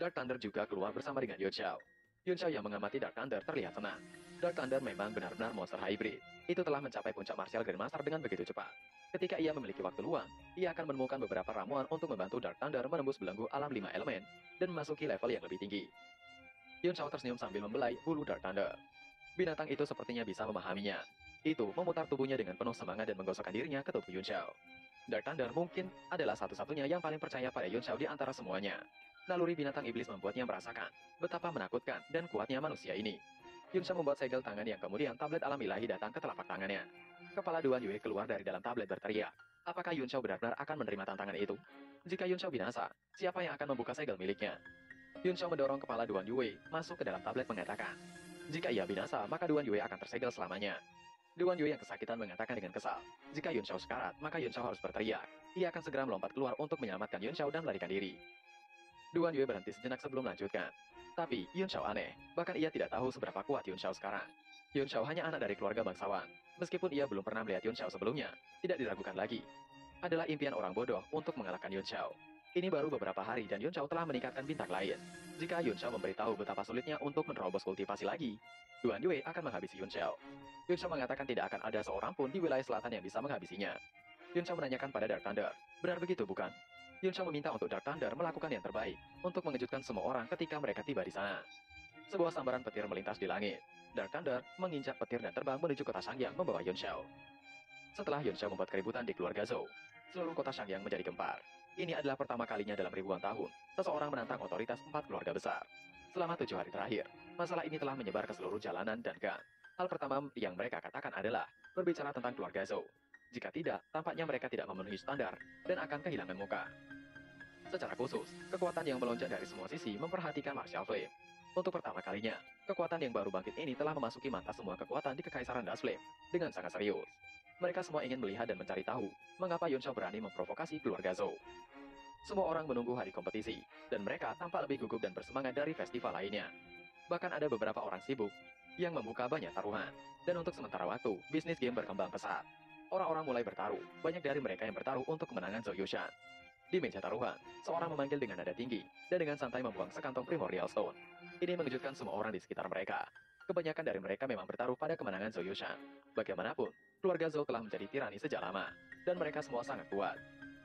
Speaker 1: Dark Thunder juga keluar bersama dengan Yun Xiao. Yun Xiao yang mengamati Dark Thunder terlihat senang. Dark Thunder memang benar-benar monster hybrid. Itu telah mencapai puncak martial Grandmaster dengan begitu cepat. Ketika ia memiliki waktu luang, ia akan menemukan beberapa ramuan untuk membantu Dark Thunder menembus belenggu alam 5 elemen dan memasuki level yang lebih tinggi. Yun Xiao tersenyum sambil membelai bulu Dark Thunder. Binatang itu sepertinya bisa memahaminya. Itu memutar tubuhnya dengan penuh semangat dan menggosokkan dirinya ke tubuh Yun Xiao. Dark Thunder mungkin adalah satu-satunya yang paling percaya pada Yun Xiao di antara semuanya. Naluri binatang iblis membuatnya merasakan betapa menakutkan dan kuatnya manusia ini. Yun Xiao membuat segel tangan yang kemudian tablet alam ilahi datang ke telapak tangannya. Kepala Duan Yue keluar dari dalam tablet berteriak. Apakah Yun Xiao benar-benar akan menerima tantangan itu? Jika Yun Xiao binasa, siapa yang akan membuka segel miliknya? Yun Xiao mendorong kepala Duan Yue masuk ke dalam tablet mengatakan, jika ia binasa, maka Duan Yue akan tersegel selamanya. Duan Yue yang kesakitan mengatakan dengan kesal, jika Yun Xiao sekarat, maka Yun Xiao harus berteriak. Ia akan segera melompat keluar untuk menyelamatkan Yun Xiao dan melarikan diri. Duan Yue berhenti sejenak sebelum melanjutkan. Tapi, Yun Xiao aneh, bahkan ia tidak tahu seberapa kuat Yun Xiao sekarang. Yun Xiao hanya anak dari keluarga bangsawan. Meskipun ia belum pernah melihat Yun Xiao sebelumnya, tidak diragukan lagi. adalah impian orang bodoh untuk mengalahkan Yun Xiao. Ini baru beberapa hari dan Yun Xiao telah meningkatkan bintang lain. Jika Yun Xiao memberitahu betapa sulitnya untuk menerobos kultivasi lagi, Duan Yue akan menghabisi Yun Xiao. Yun Xiao mengatakan tidak akan ada seorang pun di wilayah selatan yang bisa menghabisinya. Yun Xiao menanyakan pada Dark Thunder, benar begitu bukan? Yun Xiao meminta untuk Dark Thunder melakukan yang terbaik untuk mengejutkan semua orang ketika mereka tiba di sana. Sebuah sambaran petir melintas di langit. Dark Thunder menginjak petir dan terbang menuju kota Shangyang membawa Yun Xiao. Setelah Yun Xiao membuat keributan di keluarga Zhou, seluruh kota Shangyang menjadi gempar. Ini adalah pertama kalinya dalam ribuan tahun, seseorang menantang otoritas 4 keluarga besar. Selama 7 hari terakhir, masalah ini telah menyebar ke seluruh jalanan dan gang. Hal pertama yang mereka katakan adalah berbicara tentang keluarga Zhou. Jika tidak, tampaknya mereka tidak memenuhi standar dan akan kehilangan muka. Secara khusus, kekuatan yang melonjak dari semua sisi memperhatikan Martial Flame. Untuk pertama kalinya, kekuatan yang baru bangkit ini telah memasuki mata semua kekuatan di Kekaisaran Dust Flame dengan sangat serius. Mereka semua ingin melihat dan mencari tahu mengapa Yun Xiao berani memprovokasi keluarga Zhou. Semua orang menunggu hari kompetisi, dan mereka tampak lebih gugup dan bersemangat dari festival lainnya. Bahkan ada beberapa orang sibuk yang membuka banyak taruhan. Dan untuk sementara waktu, bisnis game berkembang pesat. Orang-orang mulai bertaruh, banyak dari mereka yang bertaruh untuk kemenangan Zhou Yushan. Di meja taruhan, seorang memanggil dengan nada tinggi, dan dengan santai membuang sekantong Primordial Stone. Ini mengejutkan semua orang di sekitar mereka. Kebanyakan dari mereka memang bertaruh pada kemenangan Zhou Yushan. Bagaimanapun, keluarga Zhou telah menjadi tirani sejak lama, dan mereka semua sangat kuat.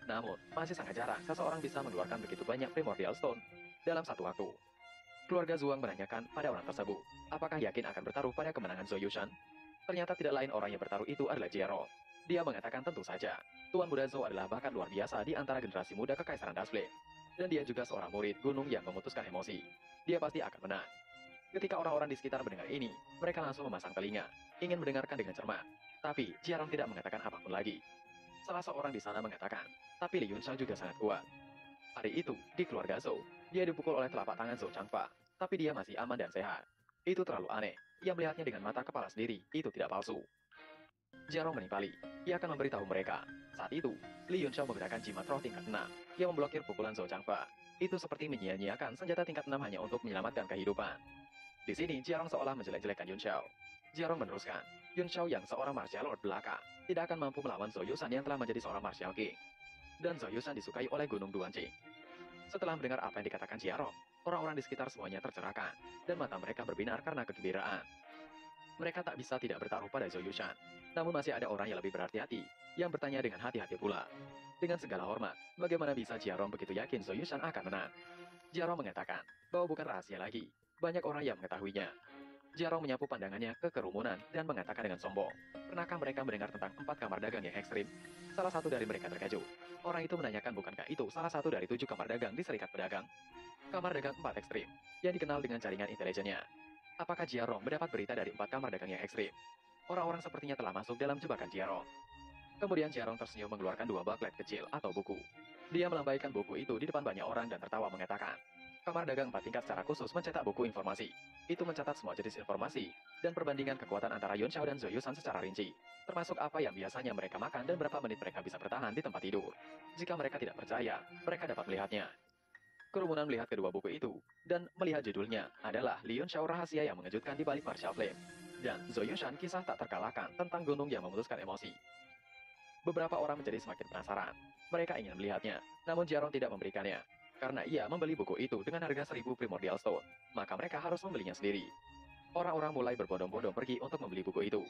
Speaker 1: Namun, masih sangat jarang seseorang bisa mengeluarkan begitu banyak Primordial Stone dalam satu waktu. Keluarga Zhuang menanyakan pada orang tersebut, apakah yakin akan bertaruh pada kemenangan Zhou Yushan? Ternyata tidak lain orang yang bertaruh itu adalah Jierong. Dia mengatakan tentu saja, Tuan Muda Zhou adalah bakat luar biasa di antara generasi muda Kekaisaran Dust Flame. Dan dia juga seorang murid gunung yang memutuskan emosi. Dia pasti akan menang. Ketika orang-orang di sekitar mendengar ini, mereka langsung memasang telinga, ingin mendengarkan dengan cermat. Tapi, Jierong tidak mengatakan apapun lagi. Salah seorang di sana mengatakan, tapi Li Yunxiao juga sangat kuat. Hari itu, di keluarga Zhou, dia dipukul oleh telapak tangan Zhou Changfa, tapi dia masih aman dan sehat. Itu terlalu aneh. Ia melihatnya dengan mata kepala sendiri, itu tidak palsu. Jiarong menimpali. Ia akan memberitahu mereka. Saat itu, Li Yunxiao menggunakan jimat roh tingkat 6. Ia memblokir pukulan Zhou Changfa. Itu seperti menyia-nyiakan senjata tingkat 6 hanya untuk menyelamatkan kehidupan. Di sini, Jiarong seolah menjelek-jelekan Yun Xiao. Jiarong meneruskan, Yun Xiao yang seorang martial lord belaka, tidak akan mampu melawan Zhou Yushan yang telah menjadi seorang martial king. Dan Zhou Yushan disukai oleh Gunung Duanjing. Setelah mendengar apa yang dikatakan Jiarong, orang-orang di sekitar semuanya tercerahkan, dan mata mereka berbinar karena kegembiraan. Mereka tak bisa tidak bertaruh pada Zhou Yushan. Namun masih ada orang yang lebih berhati-hati, yang bertanya dengan hati-hati pula. Dengan segala hormat, bagaimana bisa Jiarong begitu yakin Zhou Yushan akan menang? Jiarong mengatakan bahwa bukan rahasia lagi. Banyak orang yang mengetahuinya. Jiarong menyapu pandangannya ke kerumunan dan mengatakan dengan sombong, pernahkah mereka mendengar tentang 4 kamar dagang yang ekstrim? Salah satu dari mereka terkejut. Orang itu menanyakan bukankah itu salah satu dari 7 kamar dagang di Serikat Pedagang? Kamar dagang 4 ekstrim, yang dikenal dengan jaringan intelijennya. Apakah Jiarong mendapat berita dari 4 kamar dagang yang ekstrim? Orang-orang sepertinya telah masuk dalam jebakan Jiarong. Kemudian Jiarong tersenyum mengeluarkan 2 booklet kecil atau buku. Dia melambaikan buku itu di depan banyak orang dan tertawa mengatakan, kamar dagang 4 tingkat secara khusus mencetak buku informasi. Itu mencatat semua jenis informasi dan perbandingan kekuatan antara Yun Xiao dan Zhou Yushan secara rinci, termasuk apa yang biasanya mereka makan dan berapa menit mereka bisa bertahan di tempat tidur. Jika mereka tidak percaya, mereka dapat melihatnya. Kerumunan melihat kedua buku itu, dan melihat judulnya adalah Li Yunxiao rahasia yang mengejutkan di balik Martial Flame, dan Zhou Yushan kisah tak terkalahkan tentang gunung yang memutuskan emosi. Beberapa orang menjadi semakin penasaran. Mereka ingin melihatnya, namun Jiarong tidak memberikannya. Karena ia membeli buku itu dengan harga 1000 Primordial Stone, maka mereka harus membelinya sendiri. Orang-orang mulai berbondong-bondong pergi untuk membeli buku itu.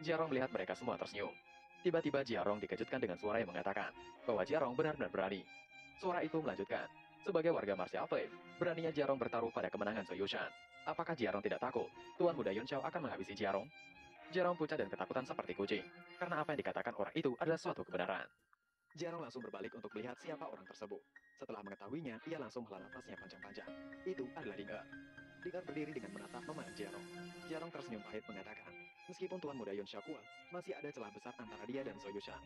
Speaker 1: Jiarong melihat mereka semua tersenyum. Tiba-tiba Jiarong dikejutkan dengan suara yang mengatakan bahwa Jiarong benar-benar berani. Suara itu melanjutkan, sebagai warga Martial Flame, beraninya Jiarong bertaruh pada kemenangan Zhou Yushan. Apakah Jiarong tidak takut? Tuan Muda Yun Xiao akan menghabisi Jiarong? Jiarong pucat dan ketakutan seperti kucing, karena apa yang dikatakan orang itu adalah suatu kebenaran. Jiarong langsung berbalik untuk melihat siapa orang tersebut. Setelah mengetahuinya, ia langsung menghela nafasnya panjang-panjang. Itu adalah Ding-er. Ding-er berdiri dengan menatap memandang Jiarong. Jiarong tersenyum pahit mengatakan, meskipun Tuan Muda Yun Xiao kuat, masih ada celah besar antara dia dan Zhou Yushan.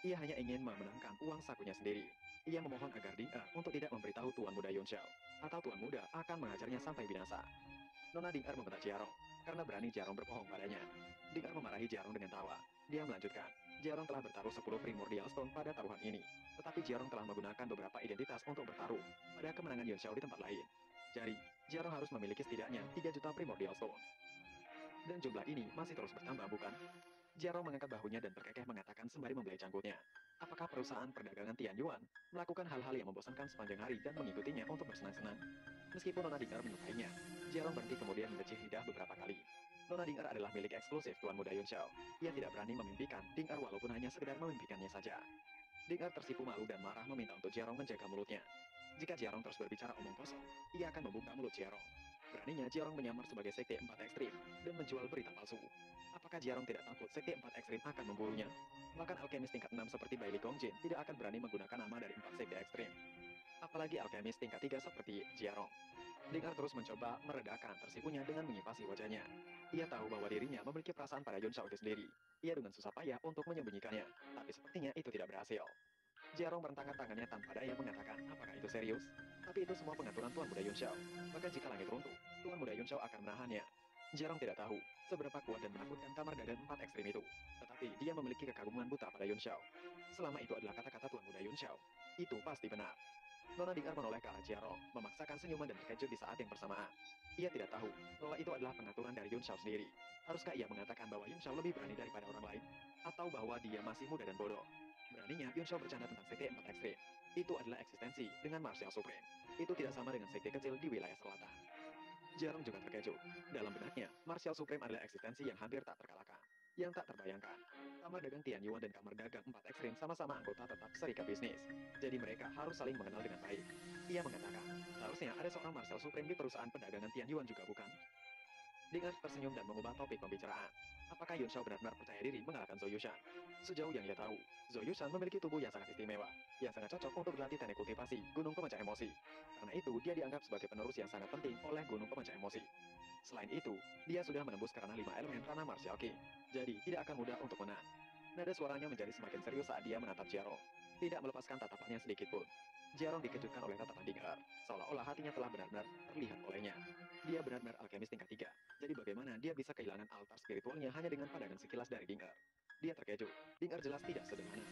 Speaker 1: Ia hanya ingin memenangkan uang sakunya sendiri. Ia memohon agar Ding-er untuk tidak memberitahu Tuan Muda Yun Xiao, atau Tuan Muda akan mengajarnya sampai binasa. Nona Ding-er membentak Jiarong, karena berani Jiarong berbohong padanya. Ding-er memarahi Jiarong dengan tawa. Dia melanjutkan, Jiarong telah bertaruh 10 Primordial Stone pada taruhan ini, tetapi Jiarong telah menggunakan beberapa identitas untuk bertaruh pada kemenangan Yun Xiao di tempat lain. Jadi, Jiarong harus memiliki setidaknya 3 juta Primordial Stone. Dan jumlah ini masih terus bertambah, bukan? Jiarong mengangkat bahunya dan terkekeh mengatakan sembari membelai canggulnya. Apakah perusahaan perdagangan Tian Yuan melakukan hal-hal yang membosankan sepanjang hari dan mengikutinya untuk bersenang-senang? Meskipun Nona Ding'er menyukainya, Jiarong berhenti kemudian mendecih lidah beberapa kali. Nona Ding'er adalah milik eksklusif Tuan Muda Yun Xiao. Ia tidak berani memimpikan Ding'er walaupun hanya sekedar memimpikannya saja. Ding'er tersipu malu dan marah meminta untuk Jiarong menjaga mulutnya. Jika Jiarong terus berbicara omong kosong, ia akan membuka mulut Jiarong. Beraninya Jiarong menyamar sebagai sekte 4 ekstrim dan menjual berita palsu. Apakah Jiarong tidak takut sekte 4 ekstrim akan memburunya? Bahkan alkemis tingkat 6 seperti Bailey Gongjin tidak akan berani menggunakan nama dari 4 sekte ekstrim. Apalagi alkemis tingkat 3 seperti Jiarong. Ding'er terus mencoba meredakan tersipunya dengan mengipasi wajahnya. Ia tahu bahwa dirinya memiliki perasaan pada Yun Xiao itu sendiri. Ia dengan susah payah untuk menyembunyikannya, tapi sepertinya itu tidak berhasil. Jiarong merentangkan tangannya tanpa daya mengatakan, apakah itu serius? Tapi itu semua pengaturan Tuan Muda Yun Xiao. Bahkan jika langit runtuh, Tuan Muda Yun Xiao akan menahannya. Jiarong tidak tahu seberapa kuat dan menakutkan kamar dagang 4 ekstrim itu. Tetapi dia memiliki kekaguman buta pada Yun Xiao. Selama itu adalah kata-kata Tuan Muda Yun Xiao, itu pasti benar. Nona Ding'er menoleh ke arah Jiarong, memaksakan senyuman dan terkejut di saat yang bersamaan. Ia tidak tahu bahwa itu adalah pengaturan dari Yun Xiao sendiri. Haruskah ia mengatakan bahwa Yun Xiao lebih berani daripada orang lain? Atau bahwa dia masih muda dan bodoh? Beraninya Yun Xiao bercanda tentang sekte 4 ekstrim. Itu adalah eksistensi dengan martial supreme. Itu tidak sama dengan sekte kecil di wilayah selatan. Jiarong juga terkejut. Dalam benaknya, martial supreme adalah eksistensi yang hampir tak terkalahkan. Yang tak terbayangkan. Kamar dagang Tian Yuan dan kamar dagang 4 ekstrim sama-sama anggota tetap serikat bisnis. Jadi mereka harus saling mengenal dengan baik. Ia mengatakan, seharusnya ada seorang martial supreme di perusahaan perdagangan Tian Yuan juga bukan? Ding'er tersenyum dan mengubah topik pembicaraan. Apakah Yun Xiao benar-benar percaya diri mengalahkan Zhou Yushan? Sejauh yang ia tahu, Zhou Yushan memiliki tubuh yang sangat istimewa, yang sangat cocok untuk berlatih teknik kultivasi Gunung Pemecah Emosi. Karena itu, dia dianggap sebagai penerus yang sangat penting oleh Gunung Pemecah Emosi. Selain itu, dia sudah menembus karena 5 elemen ranah martial Qi. Jadi, tidak akan mudah untuk menang. Nada suaranya menjadi semakin serius saat dia menatap Jiarong. Tidak melepaskan tatapannya sedikit pun. Jiarong dikejutkan oleh tatapan Ding'er, seolah-olah hatinya telah benar-benar terlihat olehnya. Dia benar-benar alkemis tingkat 3. Jadi bagaimana dia bisa kehilangan altar spiritualnya hanya dengan pandangan sekilas dari Ding'er? Dia terkejut. Ding'er jelas tidak sederhana.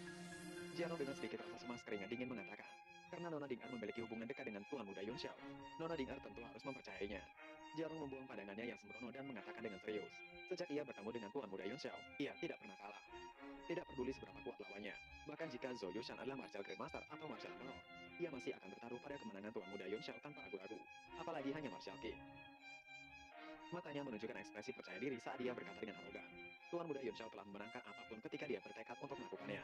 Speaker 1: Jiarong dengan sedikit rasa cemas keringat dingin mengatakan, karena Nona Ding'er memiliki hubungan dekat dengan Tuan Muda Yun Xiao, Nona Ding'er tentu harus mempercayainya. Jiarong membuang pandangannya yang sembrono dan mengatakan dengan serius, sejak ia bertemu dengan Tuan Muda Yun Xiao, ia tidak pernah kalah. Tidak peduli seberapa kuat lawannya, bahkan jika Zhou Yushan adalah martial grandmaster atau martial emperor, ia masih akan bertaruh pada kemenangan Tuan Muda Yun Xiao tanpa ragu-ragu, apalagi hanya martial Qi. Matanya menunjukkan ekspresi percaya diri saat dia berkata dengan arogan. Tuan Muda Yun Xiao telah memenangkan apapun ketika dia bertekad untuk melakukannya.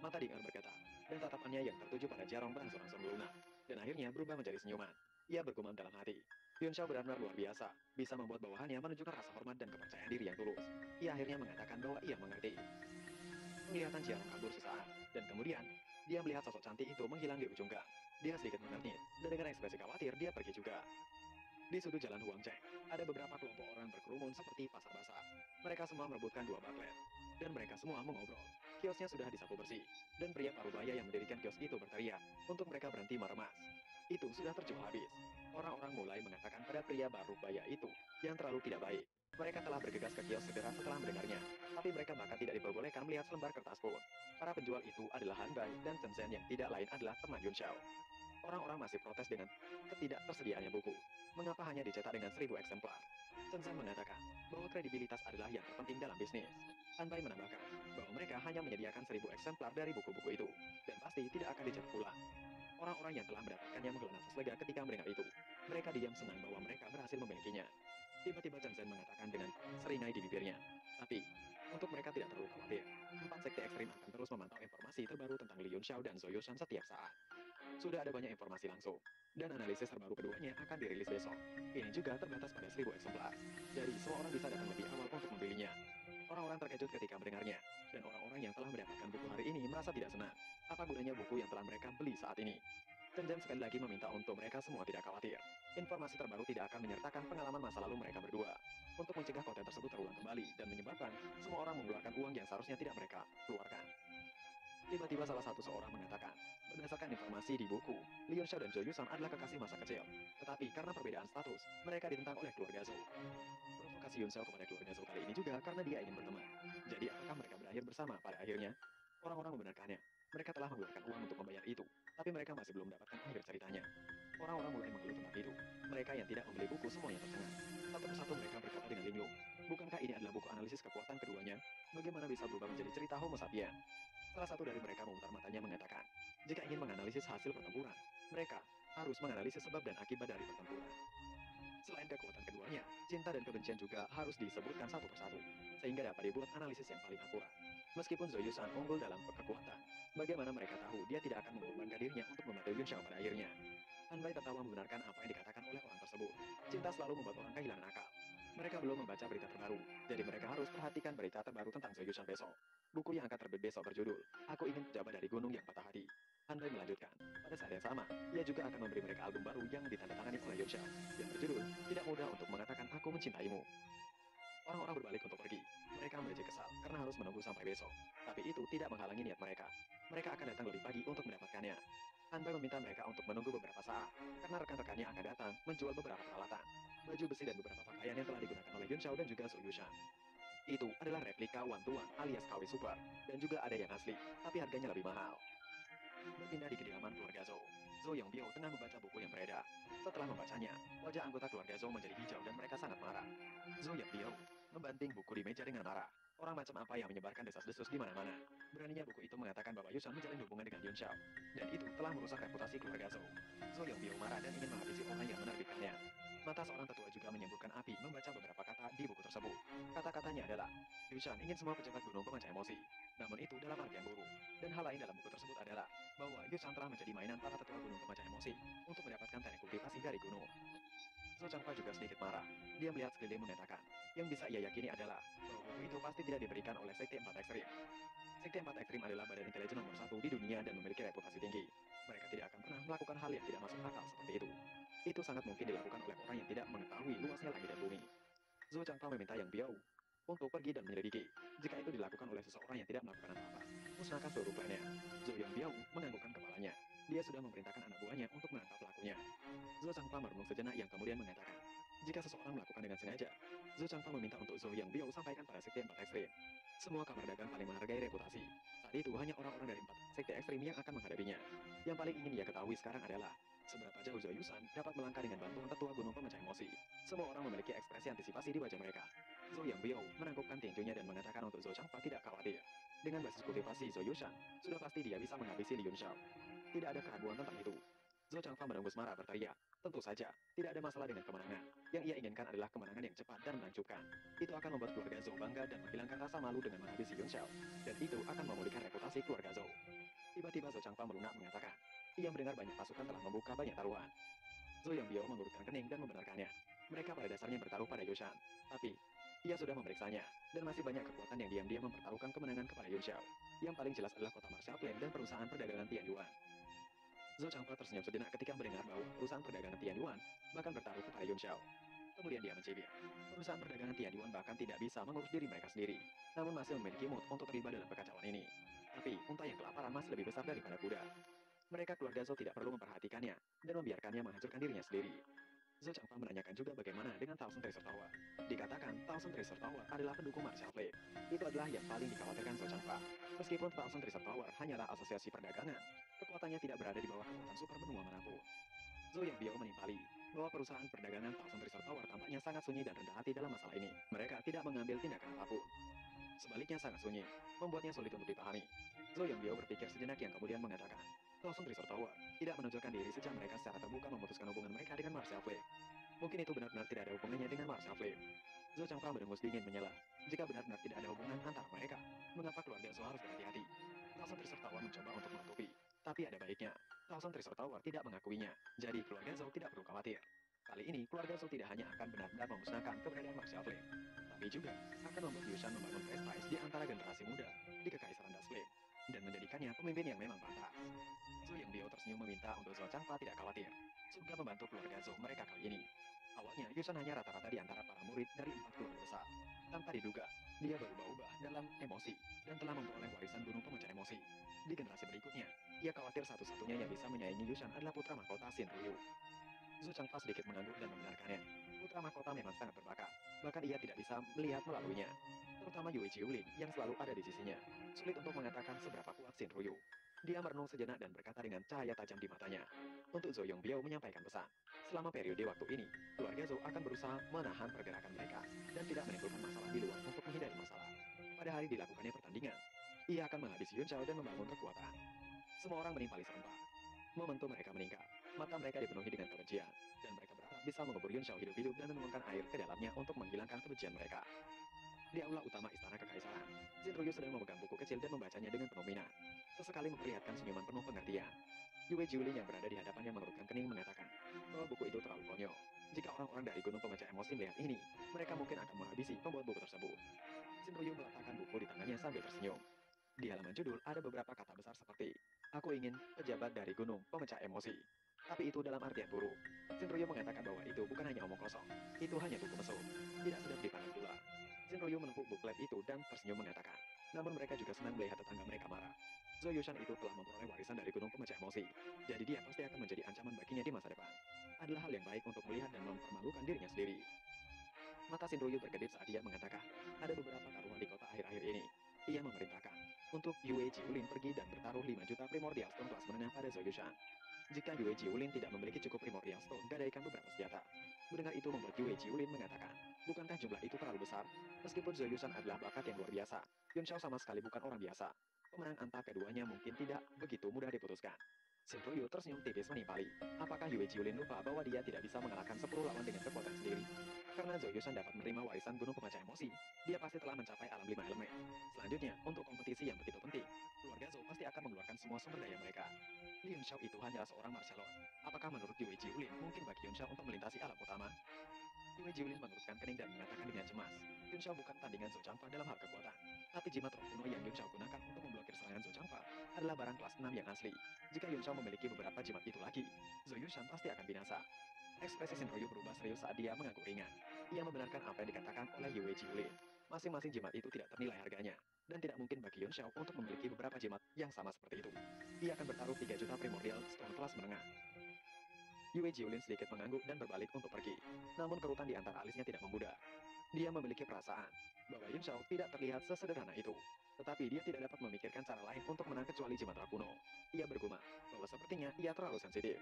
Speaker 1: Mata Ding'er berkata, dan tatapannya yang tertuju pada Jiarong berangsur-angsur melunak, dan akhirnya berubah menjadi senyuman. Ia bergumam dalam hati. Yun Xiao benar-benar luar biasa, bisa membuat bawahannya menunjukkan rasa hormat dan kepercayaan diri yang tulus. Ia akhirnya mengatakan bahwa ia mengerti. Penglihatan Jiarong kabur sesaat, dan kemudian, dia melihat sosok cantik itu menghilang di ujung gang. Dia sedikit mengernyit, dan dengan ekspresi khawatir dia pergi juga. Di sudut jalan Huangzheng, ada beberapa kelompok orang berkerumun seperti pasar basah. Mereka semua merebutkan 2 baklet. Dan mereka semua mengobrol. Kiosnya sudah disapu bersih. Dan pria parubaya yang mendirikan kios itu berteriak untuk mereka berhenti meremas. Itu sudah terjual habis. Orang-orang mulai mengatakan pada pria parubaya itu yang terlalu tidak baik. Mereka telah bergegas ke kios segera setelah mendengarnya. Tapi mereka bahkan tidak diperbolehkan melihat selembar kertas pun. Para penjual itu adalah Han Bai dan Chen Zhen yang tidak lain adalah teman Yun Xiao. Orang-orang masih protes dengan ketidaktersediaannya buku. Mengapa hanya dicetak dengan 1.000 eksemplar? Chen Zhen mengatakan bahwa kredibilitas adalah yang terpenting dalam bisnis. Anbai menambahkan bahwa mereka hanya menyediakan 1.000 eksemplar dari buku-buku itu, dan pasti tidak akan dicetak ulang. Orang-orang yang telah mendapatkannya menghela nafas lega ketika mendengar itu. Mereka diam senang bahwa mereka berhasil memilikinya. Tiba-tiba Chen Zhen mengatakan dengan seringai di bibirnya. Tapi, untuk mereka tidak terlalu khawatir. 4 sekte ekstrim akan terus memantau informasi terbaru tentang Li Yunxiao dan Zhou Yushan setiap saat. Sudah ada banyak informasi langsung, dan analisis terbaru keduanya akan dirilis besok. Ini juga terbatas pada 1.000 eksemplar. Jadi semua orang bisa datang lebih awal untuk membelinya. Orang-orang terkejut ketika mendengarnya, dan orang-orang yang telah mendapatkan buku hari ini merasa tidak senang. Apa gunanya buku yang telah mereka beli saat ini? Chen sekali lagi meminta untuk mereka semua tidak khawatir. Informasi terbaru tidak akan menyertakan pengalaman masa lalu mereka berdua. Untuk mencegah konten tersebut terulang kembali dan menyebabkan semua orang mengeluarkan uang yang seharusnya tidak mereka keluarkan. Tiba-tiba salah satu seorang mengatakan, berdasarkan informasi di buku, Li Yuanxiao dan Zhou Yushan adalah kekasih masa kecil. Tetapi karena perbedaan status, mereka ditentang oleh keluarga Zhou. Provokasi Yun Xiao kepada keluarga Zhou kali ini juga karena dia ingin berteman. Jadi apakah mereka berakhir bersama pada akhirnya? Orang-orang membenarkannya. Mereka telah mengeluarkan uang untuk membayar itu, tapi mereka masih belum mendapatkan akhir ceritanya. Orang-orang mulai mengeluh tentang itu. Mereka yang tidak membeli buku semuanya tercengang. Satu persatu mereka berkata dengan linglung, bukankah ini adalah buku analisis kekuatan keduanya? Bagaimana bisa berubah menjadi cerita Homo sapiens? Salah satu dari mereka memutar matanya mengatakan, jika ingin menganalisis hasil pertempuran, mereka harus menganalisis sebab dan akibat dari pertempuran. Selain kekuatan keduanya, cinta dan kebencian juga harus disebutkan satu persatu, sehingga dapat dibuat analisis yang paling akurat. Meskipun Zoyusan unggul dalam kekuatan, bagaimana mereka tahu dia tidak akan mengorbankan dirinya untuk membantu Yun Xiao pada akhirnya? Hanbai tertawa membenarkan apa yang dikatakan oleh orang tersebut. Cinta selalu membuat orang kehilangan akal. Mereka belum membaca berita terbaru, jadi mereka harus perhatikan berita terbaru tentang Zoyusan besok. Buku yang akan terbit besok berjudul, Aku Ingin Pejabat dari Gunung yang Patah Hati. Hanbai melanjutkan, pada saat yang sama, ia juga akan memberi mereka album baru yang ditandatangani oleh Yun Xiao, yang berjudul, Tidak Mudah Untuk Mengatakan Aku Mencintaimu. Orang-orang berbalik untuk pergi. Mereka menjadi kesal karena harus menunggu sampai besok. Tapi itu tidak menghalangi niat mereka. Mereka akan datang lebih pagi untuk mendapatkannya. Hanbei meminta mereka untuk menunggu beberapa saat, karena rekan-rekannya akan datang menjual beberapa peralatan, baju besi dan beberapa pakaian yang telah digunakan oleh Yun Xiao dan juga Su Yushan. Itu adalah replika One to One alias KW Super, dan juga ada yang asli, tapi harganya lebih mahal. Berpindah di kediaman keluarga Zhou. Zhou Yongbyo tengah membaca buku yang beredar. Setelah membacanya, wajah anggota keluarga Zhou menjadi hijau dan mereka sangat marah. Zhou Yongbyo membanting buku di meja dengan marah. Orang macam apa yang menyebarkan desas-desus di mana-mana? Beraninya buku itu mengatakan bahwa Yusan menjalin hubungan dengan Yun Xiao, dan itu telah merusak reputasi keluarga Zhou. Zhou Yongbyo marah dan ingin menghabisi orang yang menerbitkannya. Mata seorang tetua juga menyemburkan api membaca beberapa kata di buku tersebut. Kata-katanya adalah, Yusan ingin semua pejabat gunung pemecah emosi. Namun itu dalam arti yang buruk. Dan hal lain dalam buku tersebut adalah bahwa Yusan telah menjadi mainan para tetua gunung pemecah emosi untuk mendapatkan teknik kultivasi dari gunung. Zhou Changfa juga sedikit marah. Dia melihat sekeliling mengatakan, yang bisa ia yakini adalah bahwa buku itu pasti tidak diberikan oleh Sekte Empat Ekstrim. Sekte Empat Ekstrim adalah badan intelijen nomor satu di dunia dan memiliki reputasi tinggi. Mereka tidak akan pernah melakukan hal yang tidak masuk akal seperti itu. Itu sangat mungkin dilakukan oleh orang yang tidak mengetahui luasnya langit dan bumi. Zhou Changfa meminta Yang Biao untuk pergi dan menyelidiki. Jika itu dilakukan oleh seseorang yang tidak melakukan apa-apa, musnahkan seluruh klannya. Zhou Yang Biao menganggukkan kepalanya. Dia sudah memerintahkan anak buahnya untuk menangkap pelakunya. Zhou Changfa merenung sejenak yang kemudian mengatakan, jika seseorang melakukan dengan sengaja, Zhou Changfa meminta untuk Zhou Yang Biao sampaikan pada Sekte Empat Ekstrim. Semua kamar dagang paling menghargai reputasi. Saat itu hanya orang-orang dari empat sekte ekstrim yang akan menghadapinya. Yang paling ingin ia ketahui sekarang adalah seberapa jauh Zhou Yusan dapat melangkah dengan bantuan tetua gunung pemecah emosi. Semua orang memiliki ekspresi antisipasi di wajah mereka. Zhou Yang Biao menangkupkan tinjunya dan mengatakan untuk Zhou Changfa tidak khawatir. Dengan basis kultivasi Zhou Yushan, sudah pasti dia bisa menghabisi Li Yunxiao. Tidak ada keraguan tentang itu. Zhou Changfa menembus marah berteriak. Tentu saja, tidak ada masalah dengan kemenangan. Yang ia inginkan adalah kemenangan yang cepat dan menakjubkan. Itu akan membuat keluarga Zhou bangga dan menghilangkan rasa malu dengan menghabisi Yun Xiao. Dan itu akan memulihkan reputasi keluarga Zhou. Tiba-tiba Zhou Changfa melunak mengatakan, ia mendengar banyak pasukan telah membuka banyak taruhan. Zhou Yongbyo mengurutkan kening dan membenarkannya. Mereka pada dasarnya bertaruh pada Yushan. Tapi, ia sudah memeriksanya, dan masih banyak kekuatan yang diam-diam mempertaruhkan kemenangan kepada Yun Xiao. Yang paling jelas adalah kota Martial Plan dan perusahaan perdagangan Tian Yuan. Zhou Changfa tersenyum sejenak ketika mendengar bahwa perusahaan perdagangan Tian Yuan bahkan bertaruh kepada Yun Xiao. Kemudian dia mencibir. Perusahaan perdagangan Tian Yuan bahkan tidak bisa mengurus diri mereka sendiri, namun masih memiliki mood untuk terlibat dalam kekacauan ini. Tapi, unta yang kelaparan masih lebih besar daripada kuda. Mereka keluarga Zhou tidak perlu memperhatikannya dan membiarkannya menghancurkan dirinya sendiri. Zhou Changfa menanyakan juga bagaimana dengan Thousand Treasure Tower. Dikatakan Thousand Treasure Tower adalah pendukung Martial Flame. Itu adalah yang paling dikhawatirkan Zhou Changfa. Meskipun Thousand Treasure Tower hanyalah asosiasi perdagangan, kekuatannya tidak berada di bawah kekuatan super benua manapun. Zhou Yongbyo menimpali bahwa perusahaan perdagangan Thousand Treasure Tower tampaknya sangat sunyi dan rendah hati dalam masalah ini. Mereka tidak mengambil tindakan apapun. Sebaliknya sangat sunyi, membuatnya sulit untuk dipahami. Zhou Yongbyo berpikir sejenak yang kemudian mengatakan, Thousand Treasure Tower tidak menunjukkan diri sejak mereka secara terbuka memutuskan hubungan mereka dengan Martial Flame. Mungkin itu benar-benar tidak ada hubungannya dengan Martial Flame. Zhou Changfa mendengus dingin menyela. Jika benar-benar tidak ada hubungan antara mereka, mengapa keluarga Zhou harus berhati-hati? Thousand Treasure Tower mencoba untuk menutupi, tapi ada baiknya. Thousand Treasure Tower tidak mengakuinya, jadi keluarga Zhou tidak perlu khawatir. Kali ini, keluarga Zhou tidak hanya akan benar-benar memusnahkan keberadaan Martial Flame, tapi juga akan membuat Yushan membangun prestige di antara generasi muda di Kekaisaran Das Flame dan menjadikannya pemimpin yang memang pantas. Zhou Yongbyo tersenyum meminta untuk Zhou Changfa tidak khawatir. Surga membantu keluarga Zhou mereka kali ini. Awalnya, Yushan hanya rata-rata di antara para murid dari 4 keluarga besar. Tanpa diduga, dia berubah-ubah dalam emosi dan telah memperoleh warisan gunung pemecah emosi. Di generasi berikutnya, ia khawatir satu-satunya yang bisa menyaingi Yushan adalah putra mahkota Xin Ryu. Zhou Changfa sedikit mengangguk dan membenarkannya. Putra mahkota memang sangat berbakat, bahkan ia tidak bisa melihat melaluinya. Terutama Yue Jiulin yang selalu ada di sisinya. Sulit untuk mengatakan seberapa kuat Xin Ryu. Dia merenung sejenak dan berkata dengan cahaya tajam di matanya. Untuk Zhou Yongbyo menyampaikan pesan. Selama periode waktu ini, keluarga Zhou akan berusaha menahan pergerakan mereka dan tidak menimbulkan masalah di luar untuk menghindari masalah. Pada Pada hari dilakukannya pertandingan, ia akan menghabisi Yun Xiao dan membangun kekuatan. Semua orang menimpali serempak. Momentum mereka meningkat, mata mereka dipenuhi dengan kebencian, dan mereka berharap bisa mengubur Yun Xiao hidup-hidup dan menuangkan air ke dalamnya untuk menghilangkan kebencian mereka. Di aula utama istana kekaisaran, Jin Ryu sedang memegang buku kecil dan membacanya dengan penuh minat. Sesekali memperlihatkan senyuman penuh pengertian. Yue Jiulin yang berada di hadapannya mengerutkan kening mengatakan bahwa buku itu terlalu konyol. Jika orang-orang dari Gunung Pemecah Emosi melihat ini, mereka mungkin akan menghabisi pembuat buku tersebut. Jin Ryu meletakkan buku di tangannya sambil tersenyum. Di halaman judul ada beberapa kata besar seperti "Aku ingin pejabat dari Gunung Pemecah Emosi." Tapi itu dalam artian buruk. Jin Ryu mengatakan bahwa itu bukan hanya omong kosong. Itu hanya buku mesum. Tidak sedap dipandang pula. Jin Ryu menepuk buklet itu dan tersenyum mengatakan, namun mereka juga senang melihat tetangga mereka marah. Zhou Yushan itu telah memperoleh warisan dari Gunung Pemecah Emosi, jadi dia pasti akan menjadi ancaman baginya di masa depan. Adalah hal yang baik untuk melihat dan mempermalukan dirinya sendiri. Mata Shin Ryu berkedip saat dia mengatakan, ada beberapa taruhan di kota akhir-akhir ini. Ia memerintahkan untuk Yue Jiulin pergi dan bertaruh 5 juta primordial stone kelas menengah pada Zhou Yushan. Jika Yue Jiulin tidak memiliki cukup primordial stone, gadaikan beberapa senjata. Mendengar itu membuat Yue Jiulin mengatakan, bukankah jumlah itu terlalu besar? Meskipun Zhou Yushan adalah bakat yang luar biasa, Yun Xiao sama sekali bukan orang biasa. Pemenang antara keduanya mungkin tidak begitu mudah diputuskan. Shin Ryu tersenyum tipis menimpali. Apakah Yue Jiulin lupa bahwa dia tidak bisa mengalahkan 10 lawan dengan kekuatan sendiri? Karena Zhou Yushan dapat menerima warisan Gunung Pemecah Emosi, dia pasti telah mencapai alam 5 elemen. Selanjutnya, untuk kompetisi yang begitu penting, keluarga Zhou pasti akan mengeluarkan semua sumber daya mereka. Yun Xiao itu hanyalah seorang martial lord. Apakah menurut Yue Jiulin mungkin bagi Yun Xiao untuk melintasi alam utama? Yue Jiulin mengerutkan kening dan mengatakan dengan cemas, Yun Xiao bukan tandingan Zhou Changfa dalam hal kekuatan. Tapi jimat roh kuno yang Yun Xiao gunakan untuk memblokir serangan Zhou Changfa adalah barang kelas 6 yang asli. Jika Yun Xiao memiliki beberapa jimat itu lagi, Zhou Yushan pasti akan binasa. Ekspresi Shin Ryu berubah serius saat dia mengangguk ringan. Ia membenarkan apa yang dikatakan oleh Yue Jiulin. Masing-masing jimat itu tidak ternilai harganya, dan tidak mungkin bagi Yun Xiao untuk memiliki beberapa jimat yang sama seperti itu. Ia akan bertaruh 3 juta primordial stone kelas menengah. Yue Jiulin sedikit mengangguk dan berbalik untuk pergi. Namun kerutan di antara alisnya tidak memudar. Dia memiliki perasaan bahwa Yun Xiao tidak terlihat sesederhana itu. Tetapi dia tidak dapat memikirkan cara lain untuk menang kecuali jimat roh kuno. Ia bergumam bahwa sepertinya ia terlalu sensitif.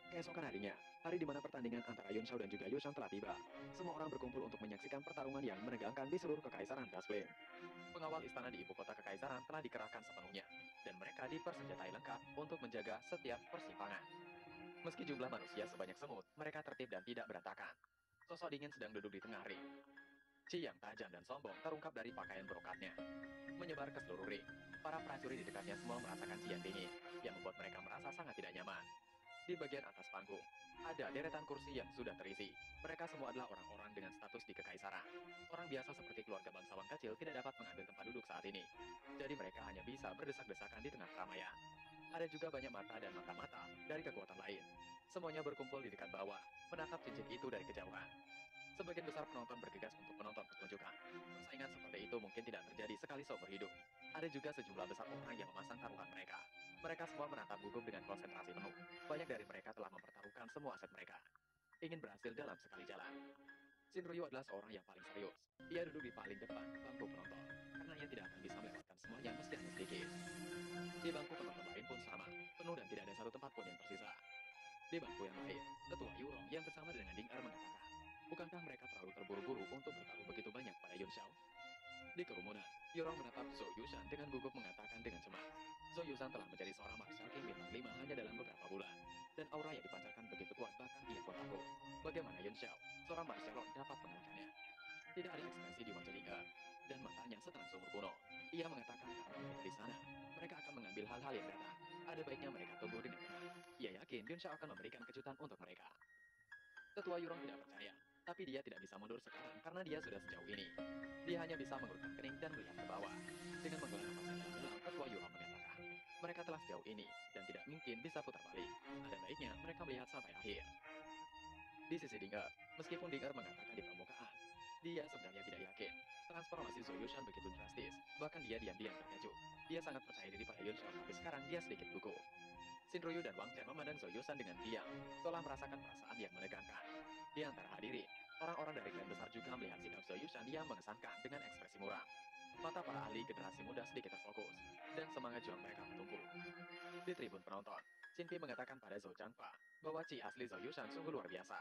Speaker 1: Keesokan harinya, hari di mana pertandingan antara Yun Xiao dan juga Yu Shang telah tiba. Semua orang berkumpul untuk menyaksikan pertarungan yang menegangkan di seluruh kekaisaran Dust Flame. Pengawal istana di ibu kota kekaisaran telah dikerahkan sepenuhnya, dan mereka dipersenjatai lengkap untuk menjaga setiap persimpangan. Meski jumlah manusia sebanyak semut, mereka tertib dan tidak berantakan. Sosok dingin sedang duduk di tengah ring. Qi yang tajam dan sombong terungkap dari pakaian brokatnya. Menyebar ke seluruh ring, para prajurit di dekatnya semua merasakan Qi yang dingin, yang membuat mereka merasa sangat tidak nyaman. Di bagian atas panggung, ada deretan kursi yang sudah terisi. Mereka semua adalah orang-orang dengan status di kekaisaran. Orang biasa seperti keluarga bangsawan kecil tidak dapat mengambil tempat duduk saat ini. Jadi mereka hanya bisa berdesak-desakan di tengah keramaian. Ada juga banyak mata dan mata-mata dari kekuatan lain. Semuanya berkumpul di dekat bawah, menatap cincin itu dari kejauhan. Sebagian besar penonton bergegas untuk menonton pertunjukan. Persaingan seperti itu mungkin tidak terjadi sekali seumur hidup. Ada juga sejumlah besar orang yang memasang taruhan mereka. Mereka semua menatap gugup dengan konsentrasi penuh. Banyak dari mereka telah mempertaruhkan semua aset mereka. Ingin berhasil dalam sekali jalan. Shin Ryu adalah seorang yang paling serius. Ia duduk di paling depan bangku penonton, karena ia tidak akan bisa melewatkan semuanya meski hanya sedikit. Di bangku penonton lain pun sama, penuh dan tidak ada satu tempat pun yang tersisa. Di bangku yang lain, Ketua Yurong yang bersama dengan Ding Er mengatakan, bukankah mereka terlalu terburu-buru untuk bertaruh begitu banyak pada Yun Xiao? Di kerumunan, Yurong menatap Zhou Yushan dengan gugup mengatakan dengan cemas. Zhou Yushan telah menjadi seorang martial king bintang 5 hanya dalam beberapa bulan. Dan aura yang dipancarkan begitu kuat bahkan ia pun takut. Bagaimana Yun Xiao, seorang martial lord dapat mengalahkannya? Tidak ada ekspresi di wajah Ding Er, dan matanya seterang sumur kuno. Ia mengatakan karena mereka di sana, mereka akan mengambil hal-hal yang datang. Ada baiknya mereka tunggu dengan tenang. Ia yakin Yun Xiao akan memberikan kejutan untuk mereka. Ketua Yurong tidak percaya, tapi dia tidak bisa mundur sekarang karena dia sudah sejauh ini. Dia hanya bisa mengerutkan kening dan melihat ke bawah. Dengan menghela nafas yang dalam-dalam, Ketua Yurong mengatakan, mereka telah sejauh ini dan tidak mungkin bisa putar balik. Ada baiknya mereka melihat sampai akhir. Di sisi Ding Er, meskipun Ding Er mengatakan di permukaan, dia sebenarnya tidak yakin. Transformasi Zhou Yushan begitu drastis, bahkan dia diam-diam terkejut. Dia sangat percaya diri pada Yun Xiao, tapi sekarang dia sedikit gugup. Shin Ryu dan Wang Chen memandang Zhou Yushan dengan diam, seolah merasakan perasaan yang menegangkan. Di antara hadirin, orang-orang dari klan besar juga melihat sikap Zhou Yushan yang mengesankan dengan ekspresi muram. Mata para ahli generasi muda sedikit terfokus, dan semangat juang mereka bertumbuh. Di tribun penonton, Xin Pi mengatakan pada Zhou Changfa bahwa Ci asli Zhou Yushan sungguh luar biasa.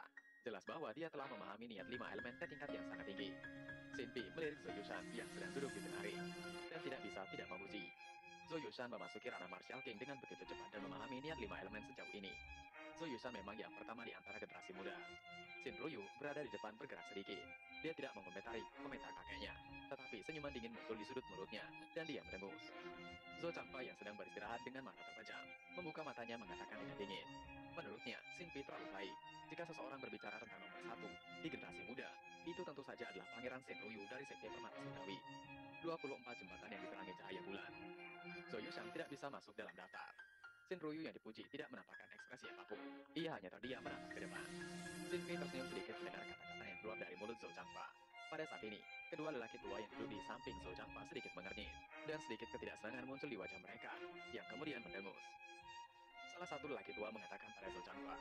Speaker 1: Jelas bahwa dia telah memahami niat 5 elemen ke tingkat yang sangat tinggi. Xinpi melirik Zhou Yushan yang sedang duduk di tengah ring, dan tidak bisa tidak memuji. Zhou Yushan memasuki ranah Martial King dengan begitu cepat dan memahami niat 5 elemen sejauh ini. Zhou Yushan memang yang pertama di antara generasi muda. Xin Ruyu berada di depan bergerak sedikit. Dia tidak mengomentari komentar kakeknya, tetapi senyuman dingin muncul di sudut mulutnya, dan dia mendengus. Zhou Changfa yang sedang beristirahat dengan mata terpejam, membuka matanya mengatakan dengan dingin. Menurutnya, Xinpi terlalu baik. Jika seseorang berbicara tentang nomor satu di generasi muda, itu tentu saja adalah Pangeran Xin Ruyu dari Sekte Permata Surgawi. 24 jembatan yang diterangi cahaya bulan. Zhou Yushan tidak bisa masuk dalam daftar. Xin Ruyu yang dipuji tidak menampakkan ekspresi apapun. Ia hanya terdiam menatap ke depan. Xinpi tersenyum sedikit mendengar kata-kata yang keluar dari mulut Zhou Changfa. Pada saat ini, kedua lelaki tua yang duduk di samping Zhou Changfa sedikit mengernyit, dan sedikit ketidaksenangan muncul di wajah mereka, yang kemudian mendengus. Salah satu lelaki tua mengatakan pada Zhou Changfa.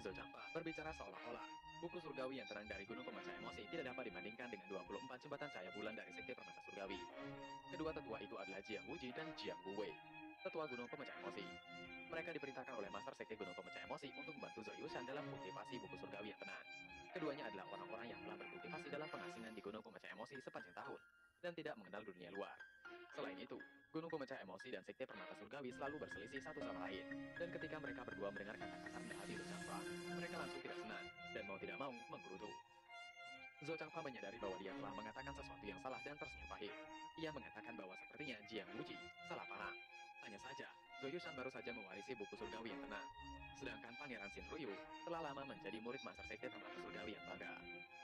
Speaker 1: Zhou Changfa berbicara seolah-olah buku surgawi yang terang dari Gunung Pemecah Emosi tidak dapat dibandingkan dengan 24 jembatan cahaya bulan dari Sekte Permata Surgawi. Kedua tetua itu adalah Jiang Wuji dan Jiang Wuwei, tetua Gunung Pemecah Emosi. Mereka diperintahkan oleh Master Sekte Gunung Pemecah Emosi untuk membantu Zhou Yushan dalam kultivasi buku surgawi yang tenang. Keduanya adalah orang-orang yang telah berkultivasi dalam pengasingan di Gunung Pemecah Emosi sepanjang tahun, dan tidak mengenal dunia luar. Selain itu, Gunung Pemecah Emosi dan Sekte Permata Surgawi selalu berselisih satu sama lain, dan ketika mereka berdua mendengar kata-kata rendah hati Zhou Changfa, mereka langsung tidak senang, dan mau tidak mau menggerutu. Zhou Changfa menyadari bahwa dia telah mengatakan sesuatu yang salah dan tersenyum pahit. Ia mengatakan bahwa sepertinya Jiang Wuji salah paham. Hanya saja, Zhou Yushan baru saja mewarisi buku surgawi yang tenang. Sedangkan Pangeran Xin Ruyu telah lama menjadi murid Master Sekte Permata Surgawi yang bangga.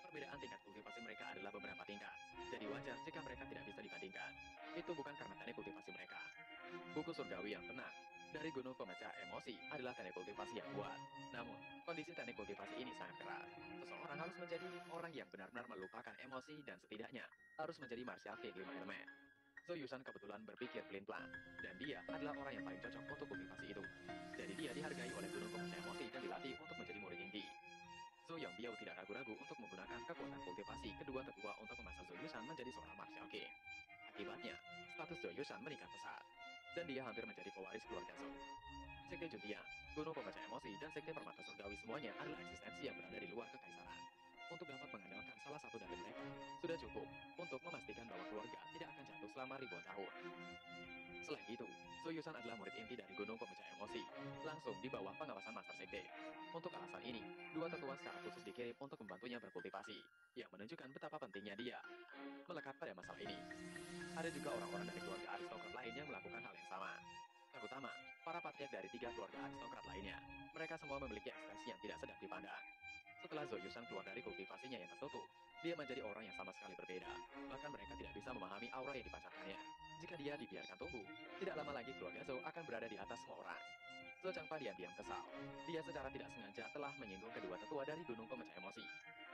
Speaker 1: Perbedaan tingkat kultivasi mereka adalah beberapa tingkat, jadi wajar jika mereka tidak bisa dibandingkan. Itu bukan karena teknik kultivasi mereka. Buku surgawi yang tenang dari Gunung Pemecah Emosi adalah teknik kultivasi yang kuat. Namun, kondisi teknik kultivasi ini sangat keras. Seseorang harus menjadi orang yang benar-benar melupakan emosi dan setidaknya harus menjadi martial king 5 elemen. Zhou Yushan kebetulan berpikir pelin-pelan, dan dia adalah orang yang paling cocok untuk kultivasi itu. Jadi dia dihargai oleh Gunung Pemecah Emosi dan dilatih untuk menjadi murid inti. Zhou Yang Biao tidak ragu-ragu untuk menggunakan kekuatan kultivasi kedua tetua untuk memaksa Zhou Yushan menjadi seorang martial king. Akibatnya, status Zhou Yushan meningkat pesat, dan dia hampir menjadi pewaris keluarga Zhou. Sekte Juntian, Gunung Pemecah Emosi, dan Sekte Permata Surgawi semuanya adalah eksistensi yang berada di luar kekaisaran. Untuk dapat mengandalkan salah satu dari mereka, sudah cukup untuk memastikan bahwa keluarga tidak akan jatuh selama ribuan tahun. Selain itu, Zhou Yushan adalah murid inti dari Gunung Pemecah Emosi, langsung di bawah pengawasan Master Sekte. Untuk alasan ini, dua tetua secara khusus dikirim untuk membantunya berkultivasi, yang menunjukkan betapa pentingnya dia melekat pada masalah ini. Ada juga orang-orang dari keluarga aristokrat lain yang melakukan hal yang sama. Terutama, para patriark dari 3 keluarga aristokrat lainnya. Mereka semua memiliki ekspresi yang tidak sedap dipandang. Setelah Zhou Yushan keluar dari kultivasinya yang tertutup, dia menjadi orang yang sama sekali berbeda. Bahkan mereka tidak bisa memahami aura yang dipancarkannya. Jika dia dibiarkan tumbuh, tidak lama lagi keluarga Zhou akan berada di atas semua orang. Zhou Changfa diam-diam kesal. Dia secara tidak sengaja telah menyinggung kedua tetua dari Gunung Pemecah Emosi.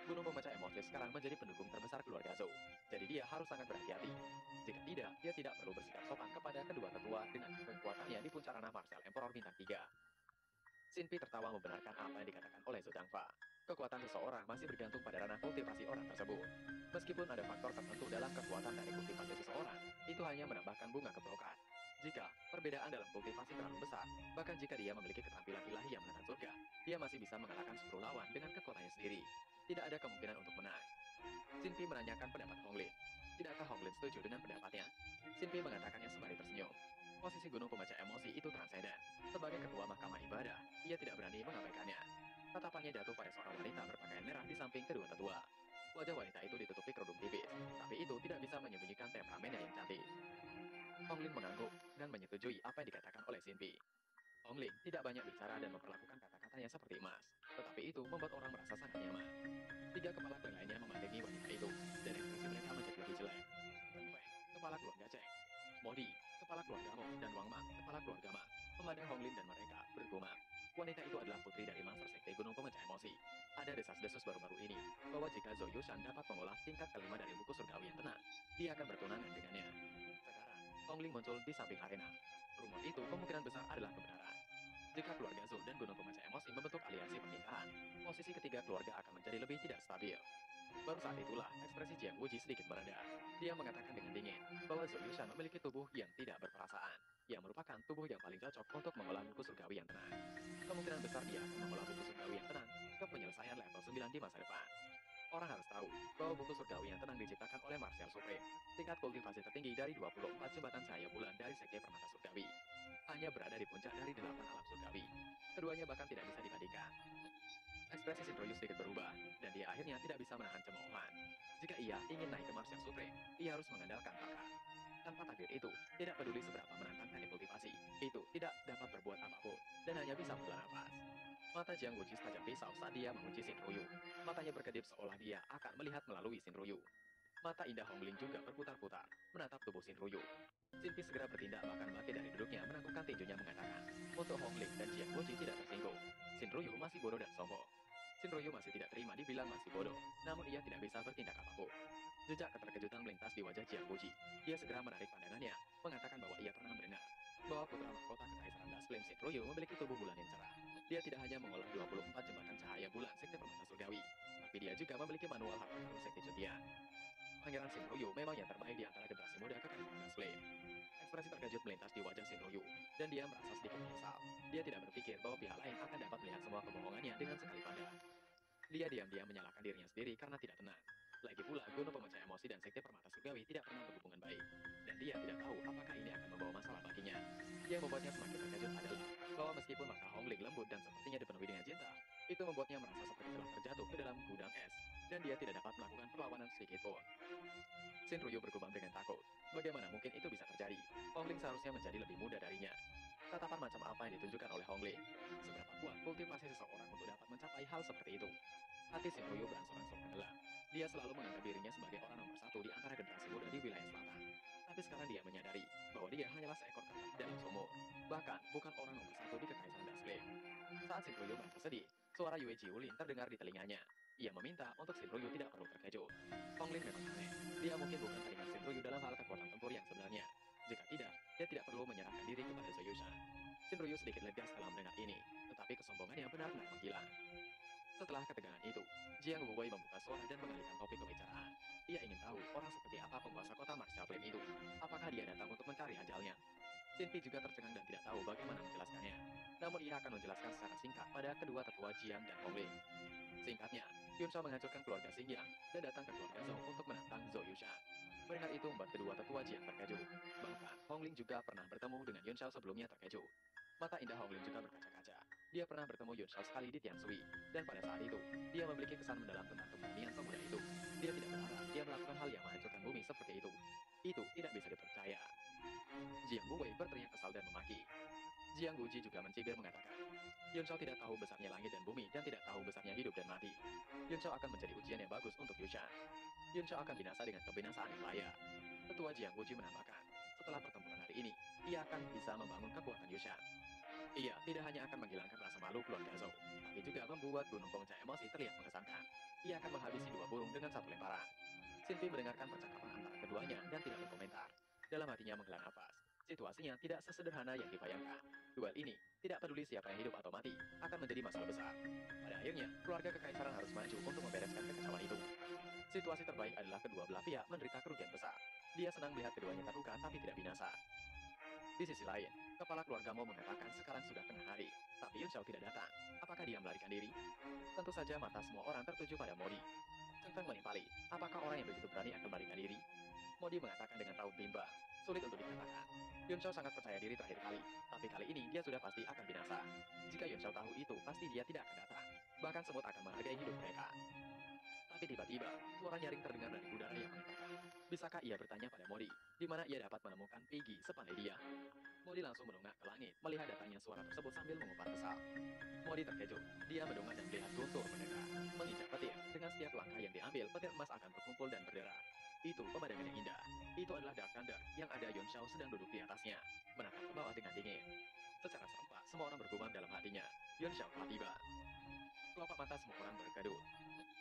Speaker 1: Gunung Pemecah Emosi sekarang menjadi pendukung terbesar keluarga Zhou. Jadi dia harus sangat berhati-hati. Jika tidak, dia tidak perlu bersikap sopan kepada kedua tetua dengan kekuatannya di puncak ranah Martial Emperor Bintang 3. Xinpi tertawa membenarkan apa yang dikatakan oleh Zhou Changfa. Kekuatan seseorang masih bergantung pada ranah kultivasi orang tersebut. Meskipun ada faktor tertentu dalam kekuatan dari kultivasi seseorang, itu hanya menambahkan bunga keperokan. Jika perbedaan dalam kultivasi terlalu besar, bahkan jika dia memiliki keterampilan ilahi yang menatap surga, dia masih bisa mengalahkan 10 lawan dengan kekuatannya sendiri. Tidak ada kemungkinan untuk menang. Xinpi menanyakan pendapat Hong Lin. Tidakkah Hong Lin setuju dengan pendapatnya? Xinpi mengatakannya sembari tersenyum. Posisi Gunung Pemecah Emosi itu transenden. Sebagai ketua mahkamah ibadah, ia tidak berani mengabaikannya. Tatapannya jatuh pada seorang wanita berpakaian merah di samping kedua tetua. Wajah wanita itu ditutupi kerudung tipis, tapi itu tidak bisa menyembunyikan temperamennya yang cantik. Hong Lin mengangguk dan menyetujui apa yang dikatakan oleh Xinpi. Hong Lin tidak banyak bicara dan memperlakukan kata-katanya seperti emas, tetapi itu membuat orang merasa sangat nyaman. 3 kepala klan lainnya memandangi wanita itu, dan ekspresi mereka menjadi lebih jelek. Chen Feng, kepala keluarga Cheng, Modi, kepala keluarga Mo, dan Wang Mang, kepala keluarga Ma, memandang Hong Lin dan mereka bergumam. Wanita itu adalah putri dari Master Sekte Gunung Pemecah Emosi. Ada desas-desus baru-baru ini, bahwa jika Zhou Yushan dapat mengolah tingkat kelima dari buku surgawi yang tenang, dia akan bertunangan dengannya. Sekarang, Hong Lin muncul di samping arena. Rumor itu kemungkinan besar adalah kebenaran. Jika keluarga Zhou dan Gunung Pemecah Emosi membentuk aliansi pernikahan, posisi ketiga keluarga akan menjadi lebih tidak stabil. Baru saat itulah ekspresi Jiang Wuji sedikit mereda. Dia mengatakan dengan dingin bahwa Zhou Yushan memiliki tubuh yang tidak berperasaan, yang merupakan tubuh yang paling cocok untuk mengolah buku surgawi yang tenang. Kemungkinan besar dia akan mengolah buku surgawi yang tenang ke penyelesaian level 9 di masa depan. Orang harus tahu bahwa buku surgawi yang tenang diciptakan oleh Martial Supreme, tingkat kultivasi tertinggi dari 24 jembatan cahaya bulan dari Sekte Permata Surgawi, hanya berada di puncak dari 8 alam surgawi. Keduanya bahkan tidak bisa dibandingkan. Ekspresi Shinryu sedikit berubah, dan dia akhirnya tidak bisa menahan cemoohan. Jika ia ingin naik ke Martial Supreme, ia harus mengandalkan bakat. Tanpa takdir itu, tidak peduli seberapa menantang teknik kultivasi, itu tidak dapat berbuat apapun, dan hanya bisa menghela nafas. Mata Jiang Wuji setajam pisau saat dia mengunci Shinryu. Matanya berkedip seolah dia akan melihat melalui Shinryu. Mata indah Hongling juga berputar-putar, menatap tubuh Shinryu. Sinpi segera bertindak bahkan bangkit dari duduknya menangkupkan tinjunya mengatakan, untuk Hongling dan Jiang Wuji tidak tersinggung. Shinryu masih bodoh dan sombong. Shinryu masih tidak terima dibilang masih bodoh, namun ia tidak bisa bertindak apapun. Jejak keterkejutan melintas di wajah Jiang Wuji. Dia segera menarik pandangannya, mengatakan bahwa ia pernah mendengar bahwa putra mahkota kekaisaran Das Flame Shinryu memiliki tubuh bulan yang cerah. Dia tidak hanya mengolah 24 jembatan cahaya bulan Sekte Permata Surgawi, tapi dia juga memiliki manual harta karun Sekte Cutian. Pangeran Shinryu memang yang terbaik di antara generasi muda kekaisaran Das Flame. Ekspresi terkejut melintas di wajah Shinryu, dan dia merasa sedikit menyesal. Dia tidak berpikir bahwa pihak lain akan dapat melihat semua kebohongannya dengan sekali pandang. Dia diam-diam menyalahkan dirinya sendiri karena tidak tenang. Lagi pula, Gunung Pemecah Emosi dan Sekte Permata Surgawi tidak pernah berhubungan baik. Dan dia tidak tahu apakah ini akan membawa masalah baginya. Yang membuatnya semakin terkejut adalah bahwa meskipun mata Hongling lembut dan sepertinya dipenuhi dengan cinta, itu membuatnya merasa seperti telah terjatuh ke dalam gudang es. Dan dia tidak dapat melakukan perlawanan sedikit pun. Shinryu bergumam dengan takut. Bagaimana mungkin itu bisa terjadi? Hongling seharusnya menjadi lebih muda darinya. Tatapan macam apa yang ditunjukkan oleh Hongling? Seberapa kuat kultivasi seseorang untuk dapat mencapai hal seperti itu? Hati Shinryu berangsur-angsur tenggelam. Dia selalu menganggap dirinya sebagai orang nomor satu di antara generasi muda di wilayah selatan. Tapi sekarang dia menyadari bahwa dia hanyalah seekor katak di dalam sumur. Bahkan bukan orang nomor satu di kekaisaran Das Flame. Saat Shinryu merasa sedih, suara Yue Jiulin terdengar di telinganya. Ia meminta untuk Shinryu tidak perlu terkejut. Hongling memang aneh. Dia mungkin bukan teringat Shinryu dalam hal kekuatan tempur yang sebenarnya. Jika tidak, dia tidak perlu menyerahkan diri kepada Zoyusha. Shinryu sedikit lega setelah mendengar ini, tetapi kesombongannya benar-benar menghilang. Setelah ketegangan itu, Jiang Wuwei membuka suara dan mengalihkan topik pembicaraan. Ia ingin tahu orang seperti apa penguasa kota Martial Flame itu. Apakah dia datang untuk mencari ajalnya? Sinpi juga tercengang dan tidak tahu bagaimana menjelaskannya. Namun ia akan menjelaskan secara singkat pada kedua tetua Jiang dan Hongling. Singkatnya, Yun Shao menghancurkan keluarga Xingyang dan datang ke keluarga Zhou untuk menantang Zhou Yushan. Mendengar itu membuat kedua tetua Jiang terkejut. Bahkan, Hongling juga pernah bertemu dengan Yun Shao sebelumnya terkejut. Mata indah Hongling juga berkaca-kaca. Dia pernah bertemu Yun Shao sekali di Tianshui, dan pada saat itu, dia memiliki kesan mendalam tentang keberanian pemuda itu. Dia tidak berharap dia melakukan hal yang menghancurkan bumi seperti itu. Itu tidak bisa dipercaya. Jiang Wuwei berteriak kesal dan memaki. Jiang Guji juga mencibir mengatakan, Yun Shao tidak tahu besarnya langit dan bumi dan tidak tahu besarnya hidup dan mati. Yun Shao akan menjadi ujian yang bagus untuk Yushan. Yun Shao akan binasa dengan kebinasaan yang layak. Tetua Jiang Guji menambahkan, setelah pertempuran hari ini, ia akan bisa membangun kekuatan Yushan. Ia tidak hanya akan menghilangkan rasa malu keluarga Zhou, tapi juga membuat gunung pemecah emosi terlihat mengesankan. Ia akan menghabisi dua burung dengan satu lemparan. Sinpi mendengarkan percakapan antara keduanya dan tidak berkomentar. Dalam hatinya menghela nafas. Situasinya tidak sesederhana yang dibayangkan. Duel ini, tidak peduli siapa yang hidup atau mati, akan menjadi masalah besar. Pada akhirnya, keluarga kekaisaran harus maju untuk membereskan kekacauan itu. Situasi terbaik adalah kedua belah pihak menderita kerugian besar. Dia senang melihat keduanya terluka tapi tidak binasa. Di sisi lain, kepala keluarga Mo mengatakan sekarang sudah tengah hari, tapi Yun Shao tidak datang. Apakah dia melarikan diri? Tentu saja mata semua orang tertuju pada Modi. Cheng Feng menimpali, apakah orang yang begitu berani akan melarikan diri? Modi mengatakan dengan raut bimbang, sulit untuk dikatakan. Yun Shao sangat percaya diri terakhir kali, tapi kali ini dia sudah pasti akan binasa. Jika Yun Shao tahu itu, pasti dia tidak akan datang. Bahkan semut akan menghargai hidup mereka. Tapi tiba-tiba, suara nyaring terdengar dari udara yang mengatakan, bisakah ia bertanya pada Modi, di mana ia dapat menemukan Piggy sepandai dia? Modi langsung menunggak ke langit, melihat datangnya suara tersebut sambil mengumpat kesal. Modi terkejut, dia mendongak dan melihat guntur mendekat, menginjak petir. Dengan setiap langkah yang diambil, petir emas akan berkumpul dan berderak. Itu pemandangan yang indah. Itu adalah Dark Thunder yang ada Yun Shao sedang duduk di atasnya, menatap ke bawah dengan dingin. Secara serempak, semua orang bergumam dalam hatinya. Yun Shao telah tiba. Kelopak mata semua orang berkedut,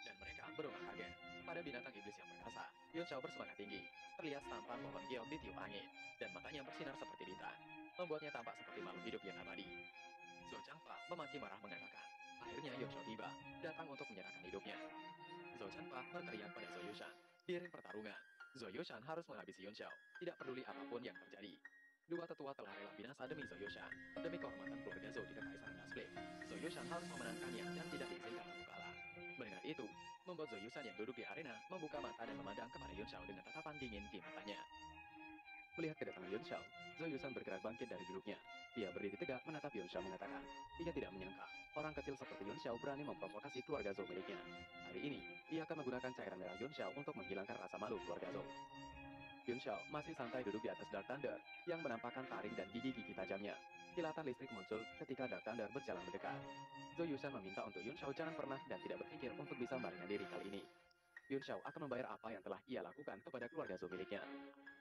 Speaker 1: dan mereka berdongak kaget. Pada binatang iblis yang perkasa, Yun Shao bersemangat tinggi. Terlihat tampak pohon giok ditiup angin, dan matanya bersinar seperti bintang, membuatnya tampak seperti makhluk hidup yang abadi. Zhou Changfa memaki marah mengatakan, akhirnya Yun Shao tiba, datang untuk menyerahkan hidupnya. Zhou Changfa berteriak pada Zhou Yushan. Di ring pertarungan, Zhou Yushan harus menghabisi Yun Shao, tidak peduli apapun yang terjadi. Dua tetua telah rela binasa demi Zhou Yushan. Demi kehormatan keluarga Zhou di kekaisaran Das Flame, Zhou Yushan harus memenangkannya dan tidak diizinkan untuk kalah. Mendengar itu, membuat Zoyusan yang duduk di arena membuka mata dan memandang kepada Yun Xiao dengan tatapan dingin di matanya. Melihat kedatangan Yun Xiao, Zoyusan bergerak bangkit dari duduknya. Dia berdiri tegak menatap Yun Xiao mengatakan, ia tidak menyangka orang kecil seperti Yun Xiao berani memprovokasi keluarga Zhou miliknya. Hari ini, ia akan menggunakan cairan merah Yun Xiao untuk menghilangkan rasa malu keluarga Zhou. Yun Xiao masih santai duduk di atas Dark Thunder yang menampakkan taring dan gigi-gigi tajamnya. Kilatan listrik muncul ketika Dark Thunder berjalan mendekat. Zhou Yushan meminta untuk Yun Xiao jangan pernah dan tidak berpikir untuk bisa melarikan diri kali ini. Yun Xiao akan membayar apa yang telah ia lakukan kepada keluarga Zhou miliknya.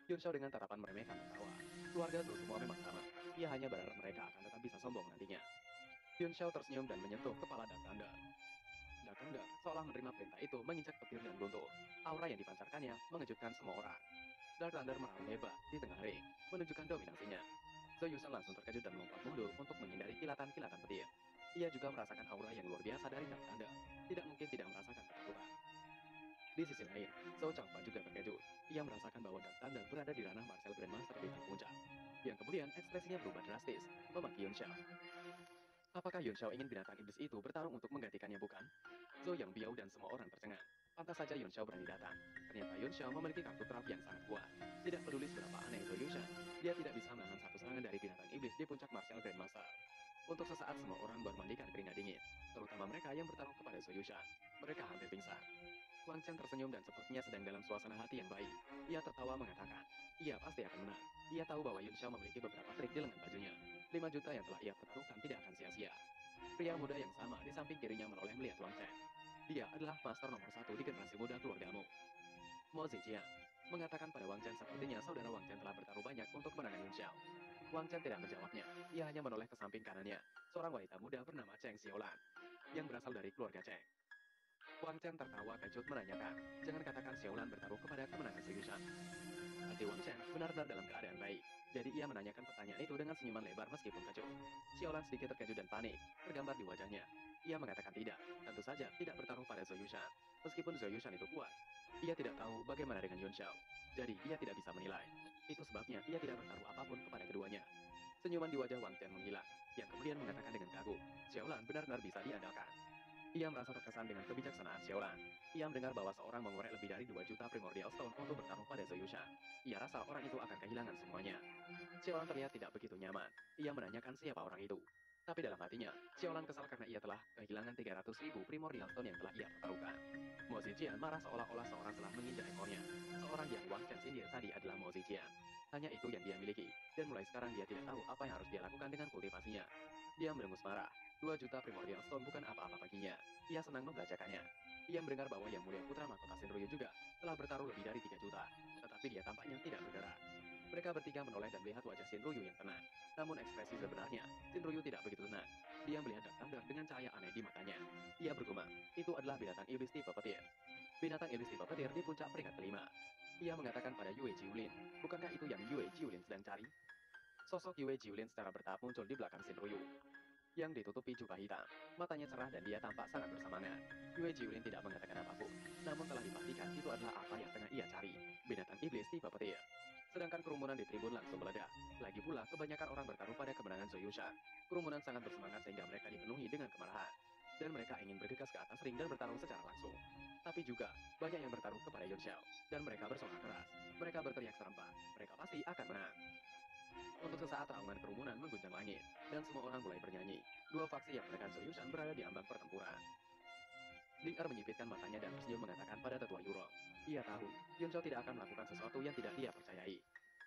Speaker 1: Yun Xiao dengan tatapan meremehkan tertawa. Keluarga Zhou semua memang sama. Ia hanya berharap mereka akan tetap bisa sombong nantinya. Yun Xiao tersenyum dan menyentuh kepala Dark Thunder. Dark Thunder seolah menerima perintah itu menginjak petir dan runtuh. Aura yang dipancarkannya mengejutkan semua orang. Dark Thunder meraung hebat di tengah ring, menunjukkan dominasinya. Zhou Yushan langsung terkejut dan melompat mundur untuk menghindari kilatan-kilatan petir. Ia juga merasakan aura yang luar biasa dari Dark Thunder. Tidak mungkin tidak merasakan ketakutan. Di sisi lain, Zhou Changfa juga terkejut. Ia merasakan bahwa Dark Thunder berada di ranah Martial Grandmaster bintang puncak. Yang kemudian ekspresinya berubah drastis, memaki Yun Xiao. Apakah Yun Xiao ingin binatang iblis itu bertarung untuk menggantikannya bukan? Zhou Yang Biao dan semua orang tercengang. Pantas saja Yun Xiao berani datang. Ternyata Yun Xiao memiliki kartu traf yang sangat kuat. Tidak peduli seberapa aneh Zhou Yushan, dia tidak bisa menahan satu serangan dari binatang iblis di puncak Martial Grandmaster. Untuk sesaat semua orang bermandikan keringat dingin, terutama mereka yang bertarung kepada Zhou Yushan. Mereka hampir pingsan. Wang Chen tersenyum dan sepertinya sedang dalam suasana hati yang baik. Ia tertawa mengatakan, ia pasti akan menang. Ia tahu bahwa Yun Xiao memiliki beberapa trik di lengan bajunya. 5 juta yang telah ia pertaruhkan tidak akan sia-sia. Pria muda yang sama di samping kirinya menoleh melihat Wang Chen. Dia adalah master nomor satu di generasi muda keluargamu. Mo Zijian mengatakan pada Wang Chen sepertinya saudara Wang Chen telah bertaruh banyak untuk kemenangan Yun Xiao. Wang Chen tidak menjawabnya. Ia hanya menoleh ke samping kanannya. Seorang wanita muda bernama Cheng Xiaolan yang berasal dari keluarga Cheng. Wang Chen tertawa kecut menanyakan, jangan katakan Xiaolan bertaruh kepada kemenangan Yushan. Hati Wang Chen benar-benar dalam keadaan baik. Jadi ia menanyakan pertanyaan itu dengan senyuman lebar meskipun kecut. Xiaolan sedikit terkejut dan panik, tergambar di wajahnya. Ia mengatakan tidak, tentu saja tidak bertarung pada Zhou Yushan. Meskipun Zhou Yushan itu kuat, ia tidak tahu bagaimana dengan Yun Xiao. Jadi ia tidak bisa menilai. Itu sebabnya ia tidak bertaruh apapun kepada keduanya. Senyuman di wajah Wang Chen menghilang, yang kemudian mengatakan dengan kagum, Xiaolan benar-benar bisa diandalkan. Ia merasa terkesan dengan kebijaksanaan Xiaolan. Ia mendengar bahwa seorang mengorek lebih dari 2 juta Primordial Stone untuk bertarung pada Zhou Yushan. Ia rasa orang itu akan kehilangan semuanya. Xiaolan terlihat tidak begitu nyaman. Ia menanyakan siapa orang itu. Tapi dalam hatinya, Xiaolan kesal karena ia telah kehilangan 300.000 Primordial Stone yang telah ia pertaruhkan. Mo Zijian marah seolah-olah seorang telah menginjak ekornya. Seorang yang Wang Chen sindir tadi adalah Mo Zijian. Hanya itu yang dia miliki, dan mulai sekarang dia tidak tahu apa yang harus dia lakukan dengan kultivasinya. Dia merengus marah. 2 juta Primordial Stone bukan apa-apa baginya. Ia senang membelanjakannya. Ia mendengar bahwa Yang Mulia Putra Mahkota Shinryu juga telah bertaruh lebih dari 3 juta, tetapi dia tampaknya tidak bergerak. Mereka bertiga menoleh dan melihat wajah Shinryu yang tenang. Namun ekspresi sebenarnya, Shinryu tidak begitu tenang. Dia melihat Dark Thunder dengan cahaya aneh di matanya. Ia bergumam, itu adalah binatang iblis tipe petir. Binatang iblis tipe petir di puncak peringkat kelima. Ia mengatakan pada Yue Jiulin, bukankah itu yang Yue Jiulin sedang cari? Sosok Yue Jiulin secara bertahap muncul di belakang Shinryu yang ditutupi jubah hitam. Matanya cerah dan dia tampak sangat bersemangat. Yue Jiulin tidak mengatakan apapun, namun telah dipastikan itu adalah apa yang tengah ia cari, binatang iblis tipe petir. Sedangkan kerumunan di tribun langsung meledak. Lagi pula, kebanyakan orang bertaruh pada kemenangan Zhou Yushan. Kerumunan sangat bersemangat sehingga mereka dipenuhi dengan kemarahan. Dan mereka ingin bergegas ke atas ring dan bertarung secara langsung. Tapi juga, banyak yang bertaruh kepada Yun Xiao. Dan mereka bersorak keras. Mereka berteriak serempak. Mereka pasti akan menang. Untuk sesaat raungan kerumunan mengguncang langit, dan semua orang mulai bernyanyi. Dua faksi yang menekan Zhou Yushan berada di ambang pertempuran. Ding Er menyipitkan matanya dan tersenyum mengatakan pada tetua Yurong. Ia tahu, Yun Xiao tidak akan melakukan sesuatu yang tidak dia percayai.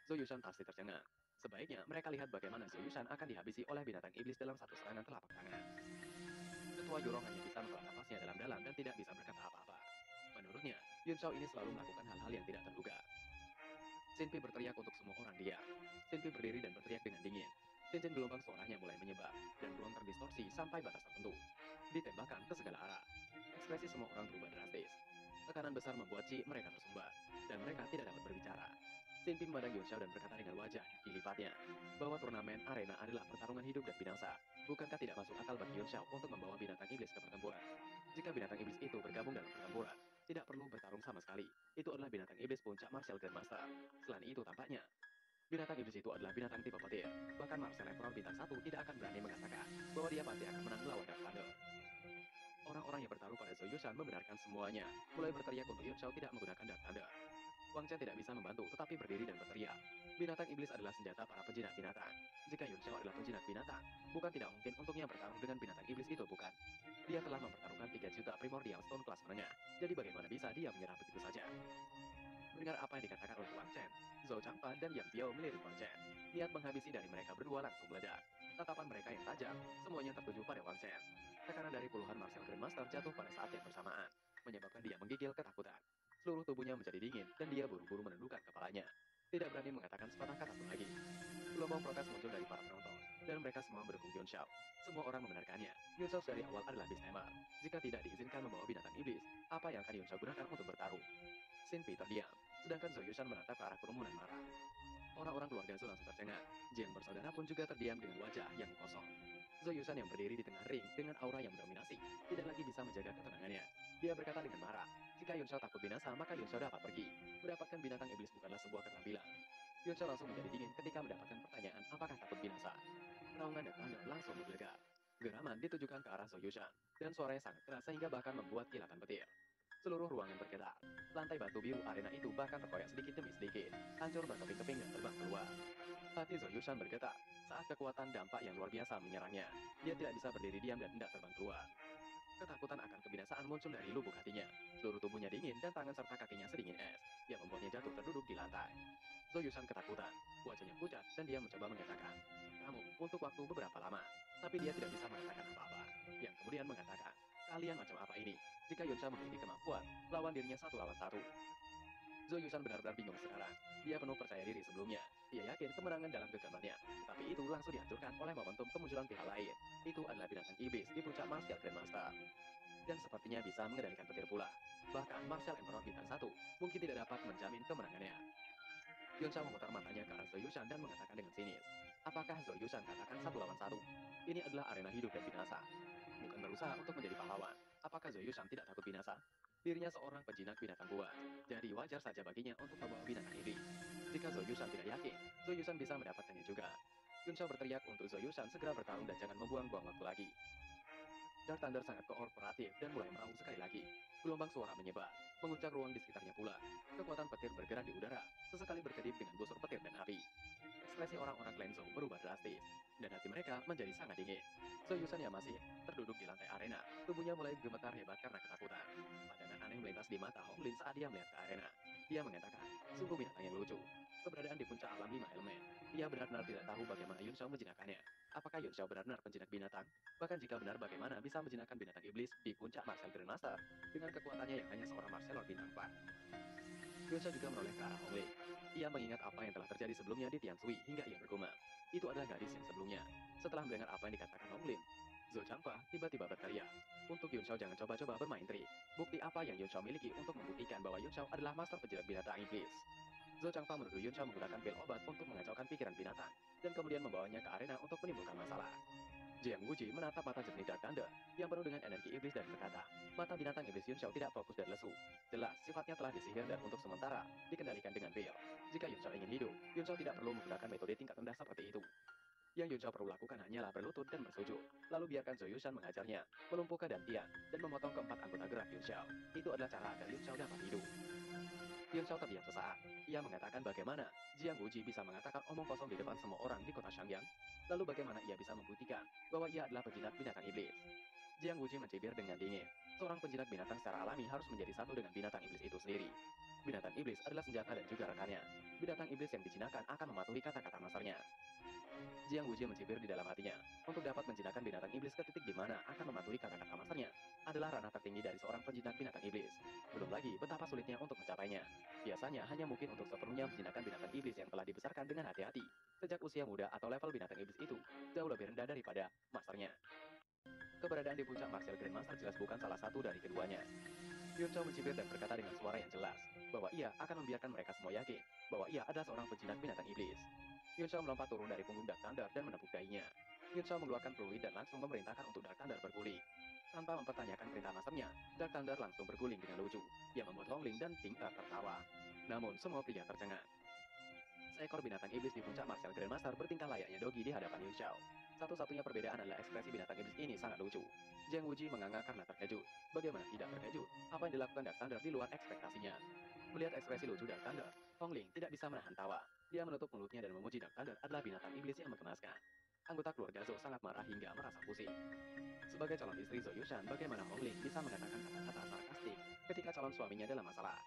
Speaker 1: Zhou Yushan pasti tercengang. Sebaiknya mereka lihat bagaimana Zhou Yushan akan dihabisi oleh binatang iblis dalam satu serangan telapak tangan. Tetua Yurong hanya bisa menghela nafasnya dalam-dalam dan tidak bisa berkata apa-apa. Menurutnya, Yun Xiao ini selalu melakukan hal-hal yang tidak terduga. Sinpi berteriak untuk semua orang diam. Sinpi berdiri dan berteriak dengan dingin. Cincin gelombang suaranya mulai menyebar, dan ruang terdistorsi sampai batas tertentu. Ditembakkan ke segala arah. Ekspresi semua orang berubah drastis. Tekanan besar membuat mereka tersumbat, dan mereka tidak dapat berbicara. Sinpi memandang Yun Xiao dan berkata dengan wajah dilifatnya, bahwa turnamen arena adalah pertarungan hidup dan binasa. Bukankah tidak masuk akal bagi Yun Xiao untuk membawa binatang iblis ke pertempuran? Jika binatang iblis itu bergabung dalam pertempuran, tidak perlu bertarung sama sekali. Itu adalah binatang iblis puncak Martial Grandmaster. Selain itu tampaknya, binatang iblis itu adalah binatang tipe petir. Bahkan Marcel Emperor bintang 1 tidak akan berani mengatakan bahwa dia pasti akan menang melawan Dark Thunder. Orang-orang yang bertaruh pada Zhou Yushan membenarkan semuanya, mulai berteriak untuk Yun Shao tidak menggunakan Dark Thunder. Wang Chen tidak bisa membantu tetapi berdiri dan berteriak. Binatang iblis adalah senjata para penjinak binatang. Jika Yun Shao adalah penjinak binatang, bukan tidak mungkin untuknya bertarung dengan binatang iblis itu, bukan? Dia telah mempertaruhkan 3 juta primordial stone kelas menengah, jadi bagaimana bisa dia menyerah begitu saja? Mendengar apa yang dikatakan oleh Wang Chen, Zhou Changfa dan Yang Biao melirik Wang Chen. Niat menghabisi dari mereka berdua langsung meledak. Tatapan mereka yang tajam, semuanya tertuju pada Wang Chen. Tekanan dari puluhan martial grandmaster jatuh pada saat yang bersamaan, menyebabkan dia menggigil ketakutan. Seluruh tubuhnya menjadi dingin dan dia buru-buru menundukkan kepalanya. Tidak berani mengatakan sepatah kata pun lagi. Gelombang protes muncul dari para penonton, dan mereka semua mendukung Yun Shao. Semua orang membenarkannya. Yun Shao dari awal adalah beastmaster. Jika tidak diizinkan membawa binatang iblis, apa yang akan Yun Shao gunakan untuk bertarung? Xin Pi terdiam, sedangkan Zhou Yushan menatap ke arah kerumunan marah. Orang-orang keluarga Zhou langsung tercengang. Jiang bersaudara pun juga terdiam dengan wajah yang kosong. Zhou Yushan yang berdiri di tengah ring dengan aura yang mendominasi, tidak lagi bisa menjaga ketenangannya. Dia berkata dengan marah, jika Yun Shao takut binasa, maka Yun Shao dapat pergi. Mendapatkan binatang iblis bukanlah sebuah keterampilan. Yun Shao langsung menjadi dingin ketika mendapatkan pertanyaan apakah takut binasa. Naungan dan tanda langsung menggelegar. Geraman ditujukan ke arah Zhou Yushan, dan suaranya sangat keras sehingga bahkan membuat kilatan petir. Seluruh ruangan bergetar. Lantai batu biru arena itu bahkan terkoyak sedikit demi sedikit, hancur berkeping-keping dan terbang keluar. Hati Zhou Yushan bergetar saat kekuatan dampak yang luar biasa menyerangnya. Dia tidak bisa berdiri diam dan hendak terbang keluar. Ketakutan akan kebinasaan muncul dari lubuk hatinya. Seluruh tubuhnya dingin dan tangan serta kakinya sedingin es, yang membuatnya jatuh terduduk di lantai. Zhou Yushan ketakutan, wajahnya pucat dan dia mencoba mengatakan, kamu, untuk waktu beberapa lama. Tapi dia tidak bisa mengatakan apa-apa. Yang kemudian mengatakan, kalian macam apa ini? Jika Yun Shao memiliki kemampuan, lawan dirinya satu lawan satu. Zhou Yushan benar-benar bingung sekarang. Dia penuh percaya diri sebelumnya. Dia yakin kemenangan dalam genggamannya. Tapi itu langsung dihancurkan oleh momentum kemunculan pihak lain. Itu adalah binatang iblis di puncak Martial Grandmaster. Dan sepertinya bisa mengendalikan petir pula. Bahkan Martial Emperor bintang 1 mungkin tidak dapat menjamin kemenangannya. Yun Shao memutar matanya ke arah Zhou Yushan dan mengatakan dengan sinis, apakah Zhou Yushan katakan satu lawan satu? Ini adalah arena hidup dan binasa. Bukan berusaha untuk menjadi pahlawan. Apakah Zhou Yushan tidak takut binasa? Dirinya seorang penjinak binatang buas, jadi wajar saja baginya untuk membawa binatang iblis. Jika Zhou Yushan tidak yakin, Zhou Yushan bisa mendapatkannya juga. Yun Shao berteriak untuk Zhou Yushan segera bertarung dan jangan membuang-buang waktu lagi. Dark Thunder sangat kooperatif dan mulai meraung sekali lagi. Gelombang suara menyebar, menguncang ruang di sekitarnya pula. Kekuatan petir bergerak di udara, sesekali berkedip dengan busur petir dan api. Ekspresi orang-orang Clan Zhou berubah drastis, dan hati mereka menjadi sangat dingin. Zhou Yushan yang masih terduduk di lantai arena, tubuhnya mulai gemetar hebat karena ketakutan. Pandangan aneh melintas di mata Hong Lin saat dia melihat ke arena. Dia mengatakan, sungguh binatang yang lucu. Keberadaan di puncak alam 5 elemen. Dia benar-benar tidak tahu bagaimana Yun Shao menjinakkannya. Apakah Yun Shao benar-benar penjinak binatang? Bahkan jika benar, bagaimana bisa menjinakkan binatang iblis di puncak Martial Grandmaster dengan kekuatannya yang hanya seorang Martial Lord bintang 4? Yun Shao juga menoleh ke arah Hong Lin. Ia mengingat apa yang telah terjadi sebelumnya di Tiansui hingga ia bergumam. Itu adalah gadis yang sebelumnya. Setelah mendengar apa yang dikatakan Hong Lin, Zhou Changfa tiba-tiba berteriak. Untuk Yun Shao jangan coba-coba bermain trik. Bukti apa yang Yun Shao miliki untuk membuktikan bahwa Yun Shao adalah master penjinak binatang iblis? Zhou Changfa menuduh Yun Shao menggunakan pil obat untuk mengacaukan pikiran binatang, dan kemudian membawanya ke arena untuk menimbulkan masalah. Jiang Wuji menatap mata jernih Dark Thunder yang penuh dengan energi iblis dan berkata, mata binatang iblis Yun Shao tidak fokus dan lesu. Jelas, sifatnya telah disihir dan untuk sementara dikendalikan dengan pil. Jika Yun Shao ingin hidup, Yun Shao tidak perlu menggunakan metode tingkat rendah seperti itu. Yang Yun Shao perlu lakukan hanyalah berlutut dan bersujud. Lalu biarkan Zhou Yushan mengajarnya, melumpuhkan dantian, dan memotong keempat anggota gerak Yun Shao. Itu adalah cara agar Yun Shao dapat hidup. Yun Shao terdiam sesaat. Ia mengatakan bagaimana Jiang Wuji bisa mengatakan omong kosong di depan semua orang di kota Shangyang. Lalu bagaimana ia bisa membuktikan bahwa ia adalah penjinak binatang iblis? Jiang Wuji mencibir dengan dingin. Seorang penjinak binatang secara alami harus menjadi satu dengan binatang iblis itu sendiri. Binatang iblis adalah senjata dan juga rekannya. Binatang iblis yang dijinakkan akan mematuhi kata-kata masternya. Jiang Wuji mencibir di dalam hatinya. Untuk dapat menjinakkan binatang iblis ke titik di mana akan mematuhi kata-kata masternya adalah ranah tertinggi dari seorang penjinak binatang iblis. Belum lagi betapa sulitnya untuk mencapainya. Biasanya hanya mungkin untuk sepenuhnya menjinakkan binatang iblis yang telah dibesarkan dengan hati-hati. Sejak usia muda atau level binatang iblis itu jauh lebih rendah daripada masternya. Keberadaan di puncak Martial Grandmaster jelas bukan salah satu dari keduanya. Yun Shao mencibir dan berkata dengan suara yang jelas bahwa ia akan membiarkan mereka semua yakin bahwa ia adalah seorang penjinak binatang iblis. Yun Shao melompat turun dari punggung Dark Thunder dan menepuk dahinya. Yun Shao mengeluarkan peluit dan langsung memerintahkan untuk Dark Thunder berguling. Tanpa mempertanyakan perintah masternya, Dark Thunder langsung berguling dengan lucu, yang membuat Hong Ling dan Ting tertawa. Namun semua pria tercengang. Seekor binatang iblis di puncak Martial Grandmaster bertingkah layaknya Dogi di hadapan Yun Shao. Satu-satunya perbedaan adalah ekspresi binatang iblis ini sangat lucu. Zhang Wuji menganga karena terkejut. Bagaimana tidak terkejut? Apa yang dilakukan Dark Thunder di luar ekspektasinya? Melihat ekspresi lucu Dark Thunder, Hong Ling tidak bisa menahan tawa. Dia menutup mulutnya dan memuji Dark Thunder adalah binatang iblis yang mengemaskan. Anggota keluarga Zhou sangat marah hingga merasa pusing. Sebagai calon istri Zhou Yushan, bagaimana Hong Ling bisa mengatakan kata-kata sarkastik ketika calon suaminya dalam masalah?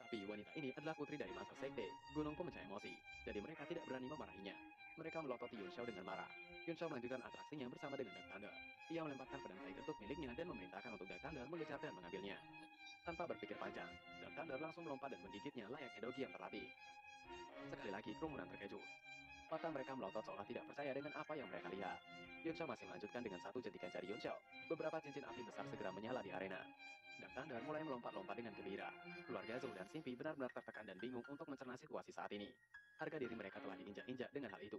Speaker 1: Tapi wanita ini adalah putri dari masa sekte, Gunung Pemecah Emosi, jadi mereka tidak berani memarahinya. Mereka melototi Yun Xiao dengan marah. Yun Xiao melanjutkan atraksinya bersama dengan Dark Thunder. Ia melemparkan pedang tai ketuk miliknya dan memerintahkan untuk Dark Thunder mengejar dan mengambilnya. Tanpa berpikir panjang, Dark Thunder langsung melompat dan menggigitnya layaknya dogi yang terlatih. Sekali lagi kerumunan terkejut. Mata mereka melotot seolah tidak percaya dengan apa yang mereka lihat. Yun Xiao masih melanjutkan dengan satu jentikan jari Yun Xiao. Beberapa cincin api besar segera menyala di arena. Dark Thunder mulai melompat-lompat dengan gembira. Keluarga Zhou dan Xingpi benar-benar tertekan dan bingung untuk mencerna situasi saat ini. Harga diri mereka telah diinjak-injak dengan hal itu.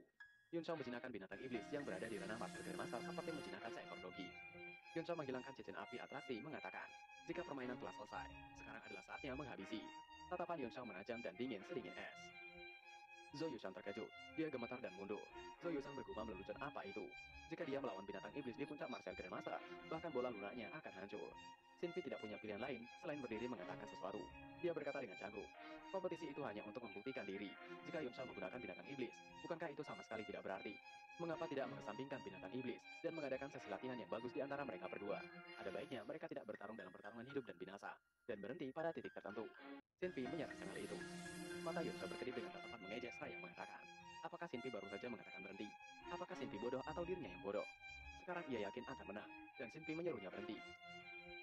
Speaker 1: Yun Xiao menjinakkan binatang iblis yang berada di ranah Master Grandmaster seperti menjinakkan seekor dogi. Yun Xiao menghilangkan cincin api atraksi mengatakan, jika permainan telah selesai, sekarang adalah saatnya menghabisi. Tatapan Yun Xiao menajam dan dingin sedingin es. Zhou Yushan terkejut. Dia gemetar dan mundur. Zhou Yushan bergumam lelucon apa itu. Jika dia melawan binatang iblis di puncak martial Grandmaster, bahkan bola lunaknya akan hancur. Xinpi tidak punya pilihan lain selain berdiri mengatakan sesuatu. Dia berkata dengan canggung, kompetisi itu hanya untuk membuktikan diri. Jika Yun Xiao menggunakan binatang iblis, bukankah itu sama sekali tidak berarti? Mengapa tidak mengesampingkan binatang iblis dan mengadakan sesi latihan yang bagus di antara mereka berdua? Ada baiknya mereka tidak bertarung dalam pertarungan hidup dan binasa, dan berhenti pada titik tertentu. Xinpi menyarankan hal itu. Mata Yun Xiao berkedip dengan tatapan mengejek seraya mengatakan, apakah Xinpi baru saja mengatakan berhenti? Apakah Xinpi bodoh atau dirinya yang bodoh? Sekarang ia yakin akan menang, dan Xinpi menyuruhnya berhenti.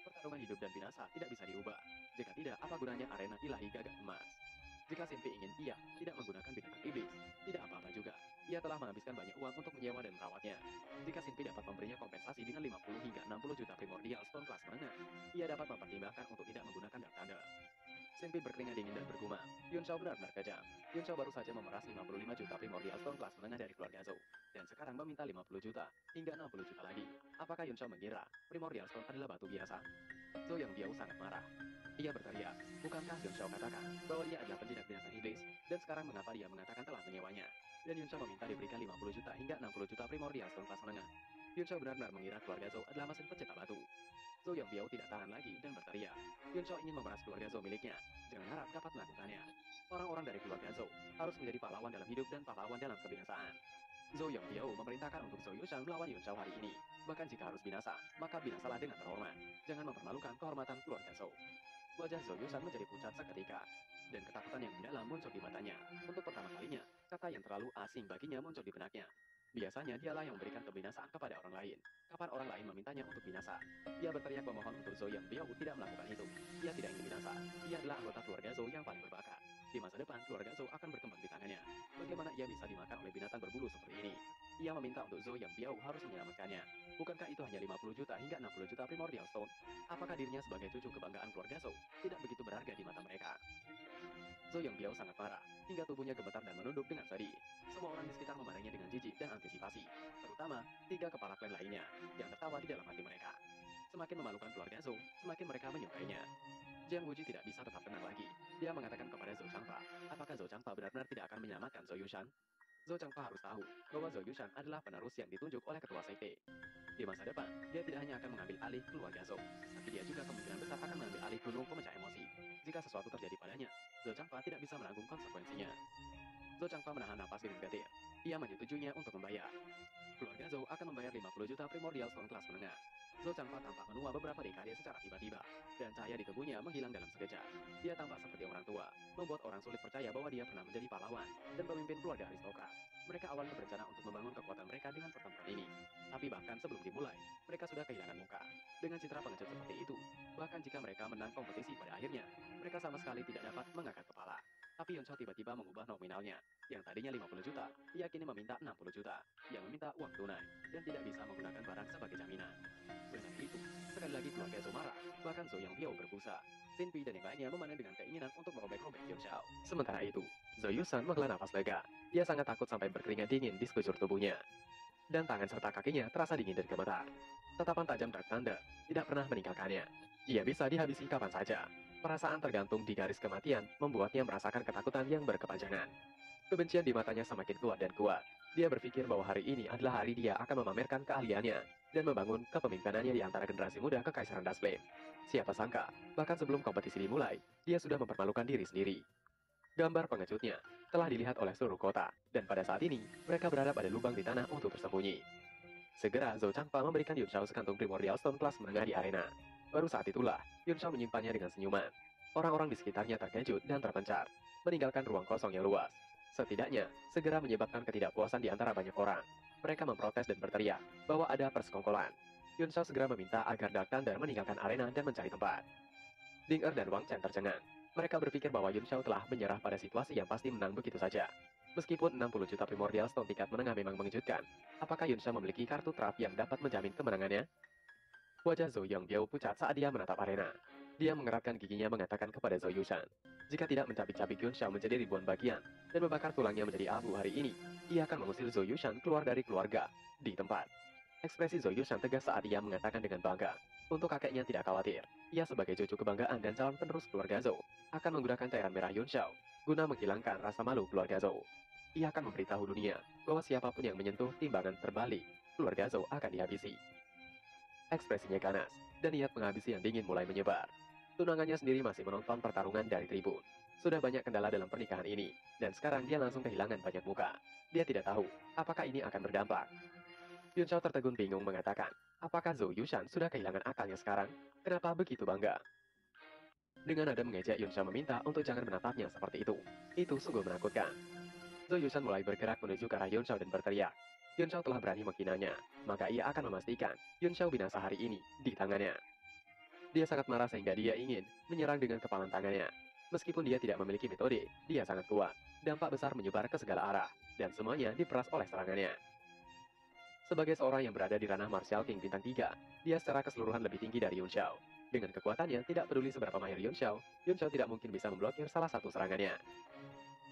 Speaker 1: Pertarungan hidup dan binasa tidak bisa diubah. Jika tidak, apa gunanya arena ilahi gagak emas? Jika Xinpi ingin ia tidak menggunakan binatang iblis, tidak apa-apa juga. Ia telah menghabiskan banyak uang untuk menyewa dan merawatnya. Jika Xinpi dapat memberinya kompensasi dengan 50 hingga 60 juta primordial stone kelas menengah, ia dapat mempertimbangkan untuk tidak menggunakan Dark Thunder. Xinpi berkeringat dingin dan bergumam, Yun Xiao benar-benar kejam. Yun Xiao baru saja memeras 55 juta primordial stone kelas menengah dari keluarga Zhou, dan sekarang meminta 50 juta, hingga 60 juta lagi. Apakah Yun Xiao mengira primordial stone adalah batu biasa? Zhou Yang Biao sangat marah. Ia berteriak, bukankah Yun Xiao katakan bahwa dia adalah penjinak binatang iblis, dan sekarang mengapa dia mengatakan telah menyewanya? Dan Yun Xiao meminta diberikan 50 juta hingga 60 juta primordial stone kelas menengah. Yun Xiao benar-benar mengira keluarga Zhou adalah mesin pencetak batu. Zhou Yang Biao tidak tahan lagi dan berteriak. Yun Xiao ingin memeras keluarga Zhou miliknya. Jangan harap dapat melakukannya. Orang-orang dari keluarga Zhou harus menjadi pahlawan dalam hidup dan pahlawan dalam kebinasaan. Zhou Yang Biao memerintahkan untuk Zhou Yushan melawan Yun Xiao hari ini. Bahkan jika harus binasa, maka binasalah dengan terhormat. Jangan mempermalukan kehormatan keluarga Zhou. Wajah Zhou Yushan menjadi pucat seketika. Dan ketakutan yang mendalam muncul di matanya. Untuk pertama kalinya, kata yang terlalu asing baginya muncul di benaknya. Biasanya dialah yang memberikan kebinasaan kepada orang lain. Kapan orang lain memintanya untuk binasa? Ia berteriak memohon untuk Zhou Yang Biao tidak melakukan itu. Ia tidak ingin binasa. Ia adalah anggota keluarga Zhou yang paling berbakat. Di masa depan, keluarga Zhou akan berkembang di tangannya. Bagaimana ia bisa dimakan oleh binatang berbulu seperti ini? Ia meminta untuk Zhou Yang Biao harus menyelamatkannya. Bukankah itu hanya 50 juta hingga 60 juta primordial stone? Apakah dirinya sebagai cucu kebanggaan keluarga Zhou tidak begitu berharga di mata mereka? Zhou Yang Biao sangat marah, hingga tubuhnya gemetar dan menunduk dengan sedih. Semua orang di sekitar memandangnya dengan jijik dan antisipasi, terutama 3 kepala klan lainnya, yang tertawa di dalam hati mereka. Semakin memalukan keluarga Zhou, semakin mereka menyukainya. Jiang Wuji tidak bisa tetap tenang lagi. Dia mengatakan kepada Zhou Changfa, apakah Zhou Changfa benar-benar tidak akan menyelamatkan Zhou Yushan? Zhou Changfa harus tahu bahwa Zhou Yushan adalah penerus yang ditunjuk oleh ketua sekte. Di masa depan, dia tidak hanya akan mengambil alih keluarga Zhou, tapi dia juga kemungkinan besar akan mengambil alih gunung pemecah emosi. Jika sesuatu terjadi padanya, Zhou Changfa tidak bisa menanggung konsekuensinya. Zhou Changfa menahan napas dengan getir. Ia menyetujuinya untuk membayar. Keluarga Zhou akan membayar 50 juta primordial stone kelas menengah. Zhou Changfa tampak menua beberapa dekade secara tiba-tiba, dan cahaya di tubuhnya menghilang dalam sekejap. Dia tampak seperti orang tua, membuat orang sulit percaya bahwa dia pernah menjadi pahlawan dan pemimpin keluarga aristokrat. Mereka awalnya berencana untuk membangun kekuatan mereka dengan pertempuran ini. Tapi bahkan sebelum dimulai, mereka sudah kehilangan muka. Dengan citra pengecut seperti itu, bahkan jika mereka menang kompetisi pada akhirnya, mereka sama sekali tidak dapat mengangkat kepala. Tapi Yun Xiao tiba-tiba mengubah nominalnya. Yang tadinya 50 juta, ia kini meminta 60 juta. Yang meminta uang tunai, dan tidak bisa menggunakan barang sebagai jaminan. Dengan itu, sekali lagi keluarga Zhou marah, bahkan Zhou Yang Biao berbusa. Xinpi dan yang lainnya memandang dengan keinginan untuk merobek-robek Yun Xiao. Sementara itu, Zhou Yushan menghela nafas lega. Dia sangat takut sampai berkeringat dingin di sekujur tubuhnya. Dan tangan serta kakinya terasa dingin dan gemetar. Tatapan tajam Dark Thunder tidak pernah meninggalkannya. Ia bisa dihabisi kapan saja. Perasaan tergantung di garis kematian membuatnya merasakan ketakutan yang berkepanjangan. Kebencian di matanya semakin kuat dan kuat. Dia berpikir bahwa hari ini adalah hari dia akan memamerkan keahliannya dan membangun kepemimpinannya di antara generasi muda Kekaisaran Dust Flame. Siapa sangka, bahkan sebelum kompetisi dimulai, dia sudah mempermalukan diri sendiri. Gambar pengejutnya telah dilihat oleh seluruh kota, dan pada saat ini, mereka berharap ada lubang di tanah untuk bersembunyi. Segera, Zhou Changfa memberikan Yun Shao sekantung Primordial Stone kelas menengah di arena. Baru saat itulah, Yun Shao menyimpannya dengan senyuman. Orang-orang di sekitarnya terkejut dan terpencar, meninggalkan ruang kosong yang luas. Setidaknya, segera menyebabkan ketidakpuasan di antara banyak orang. Mereka memprotes dan berteriak bahwa ada persekongkolan. Yun Shao segera meminta agar Dark Thunder meninggalkan arena dan mencari tempat. Ding Er dan Wang Chen tercengang. Mereka berpikir bahwa Yun Shao telah menyerah pada situasi yang pasti menang begitu saja. Meskipun 60 juta Primordial Stone tingkat menengah memang mengejutkan, apakah Yun Shao memiliki kartu trap yang dapat menjamin kemenangannya? Wajah Zhou Yongbiao pucat saat dia menatap arena. Dia mengeratkan giginya mengatakan kepada Zhou Yushan, jika tidak mencabik-cabik Yun Shao menjadi ribuan bagian dan membakar tulangnya menjadi abu hari ini, ia akan mengusir Zhou Yushan keluar dari keluarga di tempat. Ekspresi Zhou Yushan tegas saat ia mengatakan dengan bangga, untuk kakeknya tidak khawatir. Ia sebagai cucu kebanggaan dan calon penerus keluarga Zhou akan menggunakan cairan merah Yun Shao guna menghilangkan rasa malu keluarga Zhou. Ia akan memberitahu dunia bahwa siapapun yang menyentuh timbangan terbalik, keluarga Zhou akan dihabisi. Ekspresinya ganas, dan niat menghabisi yang dingin mulai menyebar. Tunangannya sendiri masih menonton pertarungan dari tribun. Sudah banyak kendala dalam pernikahan ini, dan sekarang dia langsung kehilangan banyak muka. Dia tidak tahu apakah ini akan berdampak. Yun Shao tertegun bingung mengatakan, apakah Zhou Yushan sudah kehilangan akalnya sekarang? Kenapa begitu bangga? Dengan nada mengejek, Yun Shao meminta untuk jangan menatapnya seperti itu. Itu sungguh menakutkan. Zhou Yushan mulai bergerak menuju ke arah Yun Shao dan berteriak. Yun Shao telah berani menghinanya, maka ia akan memastikan Yun Shao binasa hari ini di tangannya. Dia sangat marah sehingga dia ingin menyerang dengan kepalan tangannya. Meskipun dia tidak memiliki metode, dia sangat kuat. Dampak besar menyebar ke segala arah, dan semuanya diperas oleh serangannya. Sebagai seorang yang berada di ranah Martial King bintang 3, dia secara keseluruhan lebih tinggi dari Yun Shao. Dengan kekuatannya, tidak peduli seberapa mahir Yun Shao tidak mungkin bisa memblokir salah satu serangannya.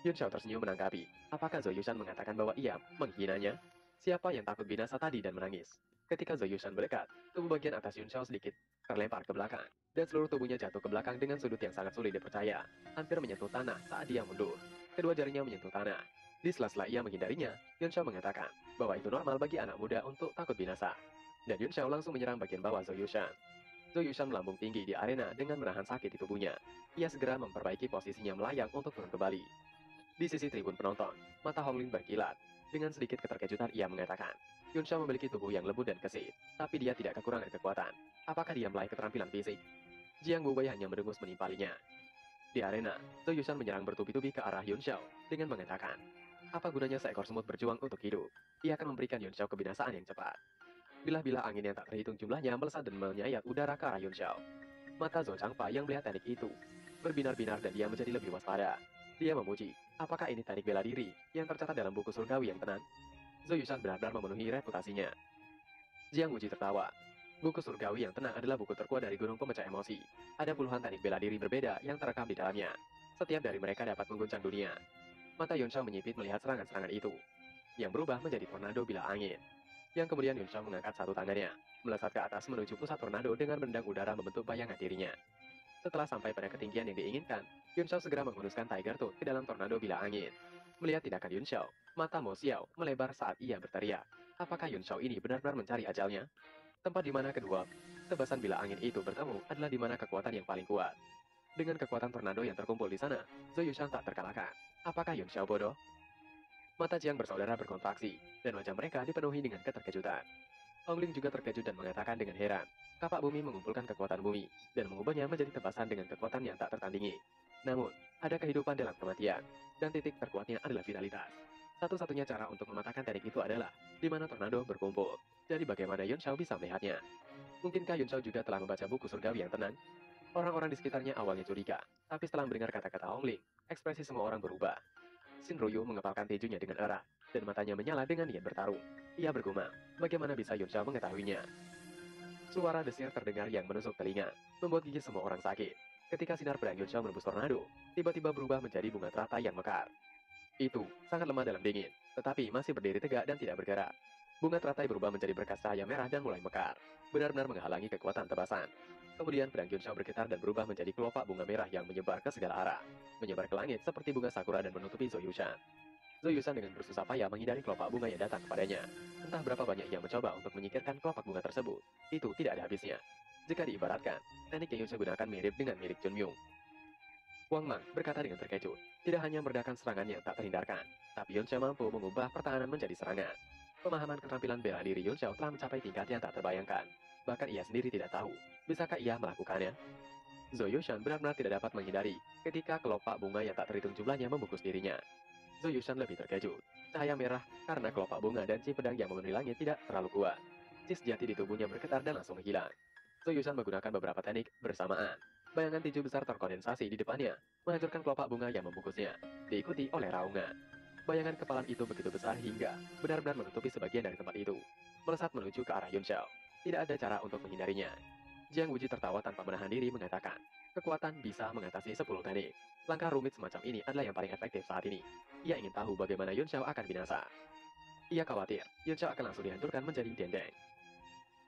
Speaker 1: Yun Shao tersenyum menanggapi. Apakah Zhou Yushan mengatakan bahwa ia menghinanya? Siapa yang takut binasa tadi dan menangis? Ketika Zhou Yushan berdekat, tubuh bagian atas Yun Shao sedikit terlempar ke belakang, dan seluruh tubuhnya jatuh ke belakang dengan sudut yang sangat sulit dipercaya, hampir menyentuh tanah saat dia mundur. Kedua jarinya menyentuh tanah. Di sela-sela ia menghindarinya, Yun Shao mengatakan bahwa itu normal bagi anak muda untuk takut binasa. Dan Yun Shao langsung menyerang bagian bawah Zhou Yushan. Zhou Yushan melambung tinggi di arena dengan menahan sakit di tubuhnya. Ia segera memperbaiki posisinya melayang untuk turun kembali. Di sisi tribun penonton, mata Hong Lin berkilat. Dengan sedikit keterkejutan ia mengatakan, Yun Shao memiliki tubuh yang lembut dan gesit, tapi dia tidak kekurangan kekuatan. Apakah dia meraih keterampilan fisik? Jiang Wuwei hanya mendengus menimpalinya. Di arena, Zhou Yushan menyerang bertubi-tubi ke arah Yun Shao dengan mengatakan, apa gunanya seekor semut berjuang untuk hidup? Ia akan memberikan Yun Shao kebinasaan yang cepat. Bilah-bilah angin yang tak terhitung jumlahnya melesat dan menyayat udara ke arah Yun Shao. Mata Zhou Changfa yang melihat teknik itu berbinar-binar dan dia menjadi lebih waspada. Dia memuji, apakah ini teknik bela diri yang tercatat dalam buku surgawi yang tenang? Zhou Yushan benar-benar memenuhi reputasinya. Jiang Wuji tertawa. Buku surgawi yang tenang adalah buku terkuat dari Gunung Pemecah Emosi. Ada puluhan teknik bela diri berbeda yang terekam di dalamnya. Setiap dari mereka dapat mengguncang dunia. Mata Yun Shao menyipit melihat serangan-serangan itu, yang berubah menjadi tornado bila angin. Yang kemudian Yun Shao mengangkat satu tangannya, melesat ke atas menuju pusat tornado dengan menendang udara membentuk bayangan dirinya. Setelah sampai pada ketinggian yang diinginkan, Yun Shao segera menghunuskan Tiger Tooth ke dalam tornado bila angin. Melihat tindakan Yun Shao, mata Mo Xiao melebar saat ia berteriak. Apakah Yun Shao ini benar-benar mencari ajalnya? Tempat di mana kedua tebasan bila angin itu bertemu adalah di mana kekuatan yang paling kuat. Dengan kekuatan tornado yang terkumpul di sana, Zhou Yushan tak terkalahkan. Apakah Yun Shao bodoh? Mata Jiang bersaudara berkontraksi, dan wajah mereka dipenuhi dengan keterkejutan. Hong Ling juga terkejut dan mengatakan dengan heran, kapak bumi mengumpulkan kekuatan bumi, dan mengubahnya menjadi tebasan dengan kekuatan yang tak tertandingi. Namun, ada kehidupan dalam kematian, dan titik terkuatnya adalah vitalitas. Satu-satunya cara untuk mematahkan teknik itu adalah di mana tornado berkumpul. Jadi bagaimana Yun Shao bisa melihatnya? Mungkinkah Yun Shao juga telah membaca buku surgawi yang tenang? Orang-orang di sekitarnya awalnya curiga, tapi setelah mendengar kata-kata Hong Ling, ekspresi semua orang berubah. Xin Ruyu mengepalkan tinjunya dengan erat, dan matanya menyala dengan niat bertarung. Ia bergumam, bagaimana bisa Yun Shao mengetahuinya? Suara desir terdengar yang menusuk telinga, membuat gigi semua orang sakit. Ketika sinar pedang Yun Shao menembus tornado, tiba-tiba berubah menjadi bunga teratai yang mekar. Itu sangat lemah dalam dingin, tetapi masih berdiri tegak dan tidak bergerak. Bunga teratai berubah menjadi berkas cahaya merah dan mulai mekar, benar-benar menghalangi kekuatan tebasan. Kemudian pedang Yun Shao bergetar dan berubah menjadi kelopak bunga merah yang menyebar ke segala arah, menyebar ke langit seperti bunga sakura dan menutupi Zhou Yushan. Zoyusan dengan bersusah payah menghindari kelopak bunga yang datang kepadanya. Entah berapa banyak ia mencoba untuk menyingkirkan kelopak bunga tersebut, itu tidak ada habisnya. Jika diibaratkan, teknik yang Yuncha gunakan mirip dengan milik Chunmyung. Wang Mang berkata dengan terkejut, tidak hanya meredakan serangan yang tak terhindarkan, tapi Yuncha mampu mengubah pertahanan menjadi serangan. Pemahaman keterampilan bela diri Yuncha telah mencapai tingkat yang tak terbayangkan. Bahkan ia sendiri tidak tahu, bisakah ia melakukannya. Zoyushan benar-benar tidak dapat menghindari ketika kelopak bunga yang tak terhitung jumlahnya membungkus dirinya. Zoyushan lebih terkejut. Cahaya merah karena kelopak bunga dan ci pedang yang memenuhi langit tidak terlalu kuat. Ci sejati di tubuhnya bergetar dan langsung menghilang. Zoyushan menggunakan beberapa teknik bersamaan. Bayangan tinju besar terkondensasi di depannya, menghancurkan kelopak bunga yang membungkusnya, diikuti oleh raungan. Bayangan kepalan itu begitu besar hingga benar-benar menutupi sebagian dari tempat itu, melesat menuju ke arah Yun Xiao. Tidak ada cara untuk menghindarinya. Jiang Wuji tertawa tanpa menahan diri mengatakan, kekuatan bisa mengatasi 10 teknik. Langkah rumit semacam ini adalah yang paling efektif saat ini. Ia ingin tahu bagaimana Yun Xiao akan binasa. Ia khawatir Yun Xiao akan langsung dihancurkan menjadi dendeng.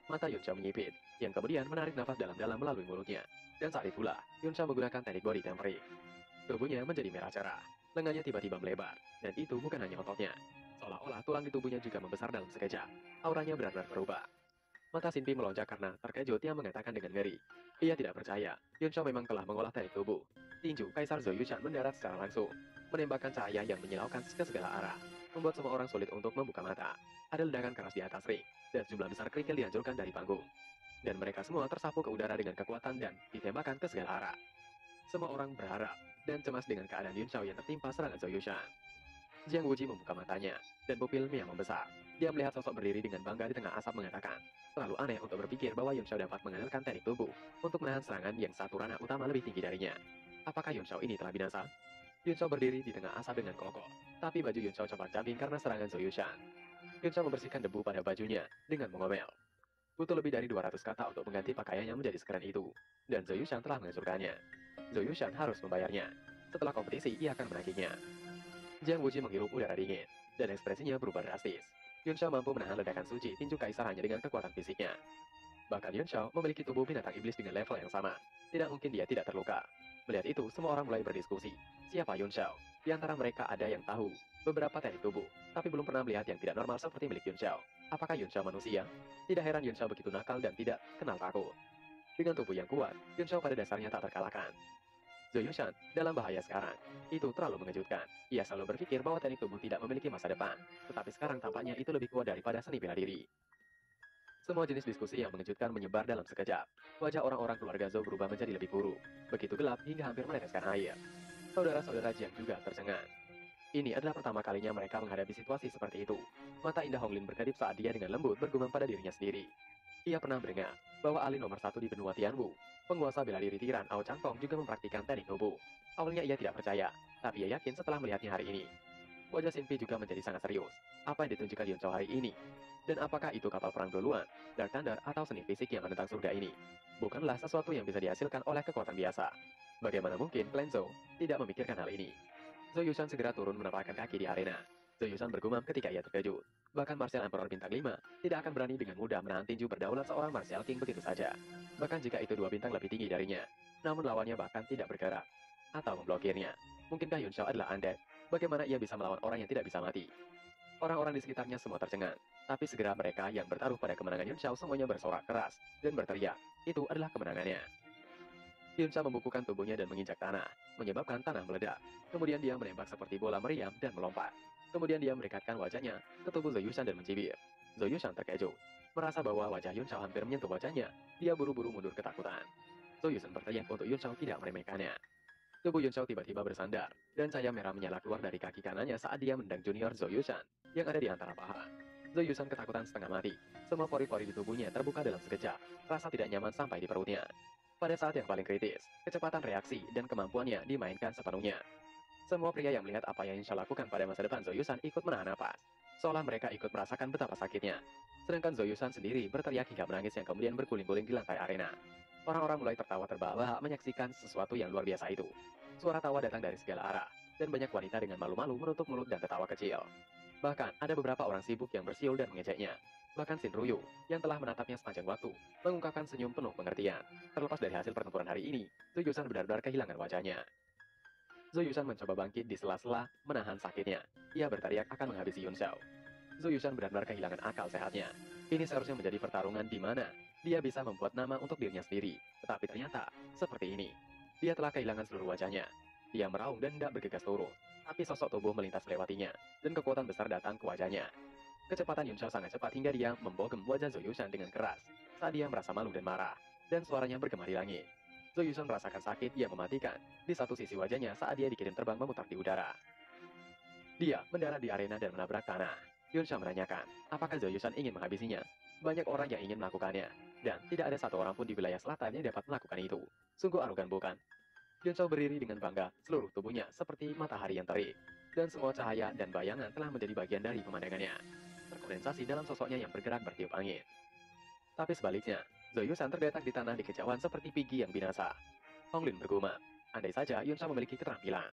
Speaker 1: Mata Yun Xiao menyipit, yang kemudian menarik nafas dalam-dalam melalui mulutnya. Dan saat itulah, Yun Xiao menggunakan teknik body tempering. Tubuhnya menjadi merah cerah, lengannya tiba-tiba melebar, dan itu bukan hanya ototnya. Seolah-olah tulang di tubuhnya juga membesar dalam sekejap. Auranya benar-benar berubah. Mata Sinpi melonjak karena terkejut yang mengatakan dengan ngeri. Ia tidak percaya, Yun Xiao memang telah mengolah teknik tubuh. Tinju Kaisar Zoyushan mendarat secara langsung, menembakkan cahaya yang menyilaukan ke segala arah, membuat semua orang sulit untuk membuka mata. Ada ledakan keras di atas ring, dan jumlah besar kerikil dihancurkan dari panggung. Dan mereka semua tersapu ke udara dengan kekuatan dan ditembakkan ke segala arah. Semua orang berharap dan cemas dengan keadaan Yun Xiao yang tertimpa serangan Zoyushan. Jiang Wuji membuka matanya, dan pupilnya membesar. Dia melihat sosok berdiri dengan bangga di tengah asap mengatakan, terlalu aneh untuk berpikir bahwa Yun Xiao dapat mengandalkan teknik tubuh untuk menahan serangan yang satu ranah utama lebih tinggi darinya. Apakah Yun Xiao ini telah binasa? Yun Xiao berdiri di tengah asap dengan kokoh, tapi baju Yun Xiao cabang-cabing karena serangan Zoyushan. Yun Xiao membersihkan debu pada bajunya dengan mengomel. Butuh lebih dari 200 kata untuk mengganti pakaiannya menjadi sekeren itu, dan Zoyushan telah menghancurkannya. Zoyushan harus membayarnya. Setelah kompetisi, ia akan menagihnya. Jiang Wuji menghirup udara dingin, dan ekspresinya berubah drastis. Yun Xiao mampu menahan ledakan suci tinju kaisar hanya dengan kekuatan fisiknya. Bahkan Yun Xiao memiliki tubuh binatang iblis dengan level yang sama. Tidak mungkin dia tidak terluka. Melihat itu, semua orang mulai berdiskusi. Siapa Yun Xiao? Di antara mereka ada yang tahu beberapa teknik tubuh, tapi belum pernah melihat yang tidak normal seperti milik Yun Xiao. Apakah Yun Xiao manusia? Tidak heran Yun Xiao begitu nakal dan tidak kenal takut. Dengan tubuh yang kuat, Yun Xiao pada dasarnya tak terkalahkan. Zoyushan dalam bahaya sekarang. Itu terlalu mengejutkan. Ia selalu berpikir bahwa teknik tubuh tidak memiliki masa depan. Tetapi sekarang tampaknya itu lebih kuat daripada seni bela diri. Semua jenis diskusi yang mengejutkan menyebar dalam sekejap. Wajah orang-orang keluarga Zhou berubah menjadi lebih buruk. Begitu gelap hingga hampir meneteskan air. Saudara-saudara Jiang juga tercengang. Ini adalah pertama kalinya mereka menghadapi situasi seperti itu. Mata indah Honglin berkedip saat dia dengan lembut bergumam pada dirinya sendiri. Ia pernah mendengar bahwa ahli nomor satu di benua Tianwu, penguasa bela diri tiran Ao Changfeng juga mempraktikkan teknik tubuh. Awalnya ia tidak percaya, tapi ia yakin setelah melihatnya hari ini. Wajah Sinpi juga menjadi sangat serius. Apa yang ditunjukkan Yun Xiao hari ini? Dan apakah itu kapal perang duluan, Dark Thunder, atau seni fisik yang menentang surga ini? Bukanlah sesuatu yang bisa dihasilkan oleh kekuatan biasa. Bagaimana mungkin Clan Zhou tidak memikirkan hal ini? Zhou Yushan segera turun menapakkan kaki di arena. Zhou Yushan bergumam ketika ia terkejut. Bahkan Martial Emperor bintang 5 tidak akan berani dengan mudah menahan tinju berdaulat seorang Martial King begitu saja. Bahkan jika itu 2 bintang lebih tinggi darinya. Namun lawannya bahkan tidak bergerak atau memblokirnya. Mungkinkah Yun Xiao adalah undead? Bagaimana ia bisa melawan orang yang tidak bisa mati? Orang-orang di sekitarnya semua tercengang. Tapi segera mereka yang bertaruh pada kemenangan Yun Xiao semuanya bersorak keras dan berteriak. Itu adalah kemenangannya. Yun Xiao membukukan tubuhnya dan menginjak tanah, menyebabkan tanah meledak. Kemudian dia menembak seperti bola meriam dan melompat. Kemudian dia merekatkan wajahnya ke tubuh Zhou Yushan dan mencibir. Zhou Yushan terkejut. Merasa bahwa wajah Yun Xiao hampir menyentuh wajahnya, dia buru-buru mundur ketakutan. Zhou Yushan berteriak untuk Yun Xiao tidak meremehkannya. Tubuh Yun Xiao tiba-tiba bersandar, dan cahaya merah menyala keluar dari kaki kanannya saat dia mendang junior Zhou Yushan yang ada di antara paha. Zhou Yushan ketakutan setengah mati. Semua pori-pori di tubuhnya terbuka dalam sekejap. Rasa tidak nyaman sampai di perutnya. Pada saat yang paling kritis, kecepatan reaksi dan kemampuannya dimainkan sepenuhnya. Semua pria yang melihat apa yang Yun Xiao lakukan pada masa depan Zhou Yushan ikut menahan napas. Seolah mereka ikut merasakan betapa sakitnya. Sedangkan Zhou Yushan sendiri berteriak hingga menangis yang kemudian berguling-guling di lantai arena. Orang-orang mulai tertawa terbahak-bahak menyaksikan sesuatu yang luar biasa itu. Suara tawa datang dari segala arah, dan banyak wanita dengan malu-malu menutup mulut dan tertawa kecil. Bahkan, ada beberapa orang sibuk yang bersiul dan mengejeknya. Bahkan Shin Ryu, yang telah menatapnya sepanjang waktu, mengungkapkan senyum penuh pengertian. Terlepas dari hasil pertempuran hari ini, Zhou Yushan benar-benar kehilangan wajahnya. Zoyushan mencoba bangkit di sela-sela menahan sakitnya. Ia berteriak akan menghabisi Yun Xiao. Zoyushan benar-benar kehilangan akal sehatnya. Ini seharusnya menjadi pertarungan di mana dia bisa membuat nama untuk dirinya sendiri. Tetapi ternyata, seperti ini. Dia telah kehilangan seluruh wajahnya. Dia meraung dan tidak bergegas turun. Tapi sosok tubuh melintas melewatinya, dan kekuatan besar datang ke wajahnya. Kecepatan Yun Xiao sangat cepat hingga dia membogem wajah Zoyushan dengan keras. Saat dia merasa malu dan marah, dan suaranya bergema di langit. Zoyushan merasakan sakit yang mematikan di satu sisi wajahnya saat dia dikirim terbang memutar di udara. Dia mendarat di arena dan menabrak tanah. Yun Xiao menanyakan, apakah Zoyushan ingin menghabisinya? Banyak orang yang ingin melakukannya, dan tidak ada satu orang pun di wilayah selatan yang dapat melakukan itu. Sungguh arogan bukan? Yun Xiao berdiri dengan bangga, seluruh tubuhnya seperti matahari yang terik. Dan semua cahaya dan bayangan telah menjadi bagian dari pemandangannya. Terkondensasi dalam sosoknya yang bergerak bertiup angin. Tapi sebaliknya, Zoyushan tergeletak di tanah di kejauhan seperti Piggy yang binasa. Hong Lin bergumam, andai saja Yun Xiao memiliki keterampilan.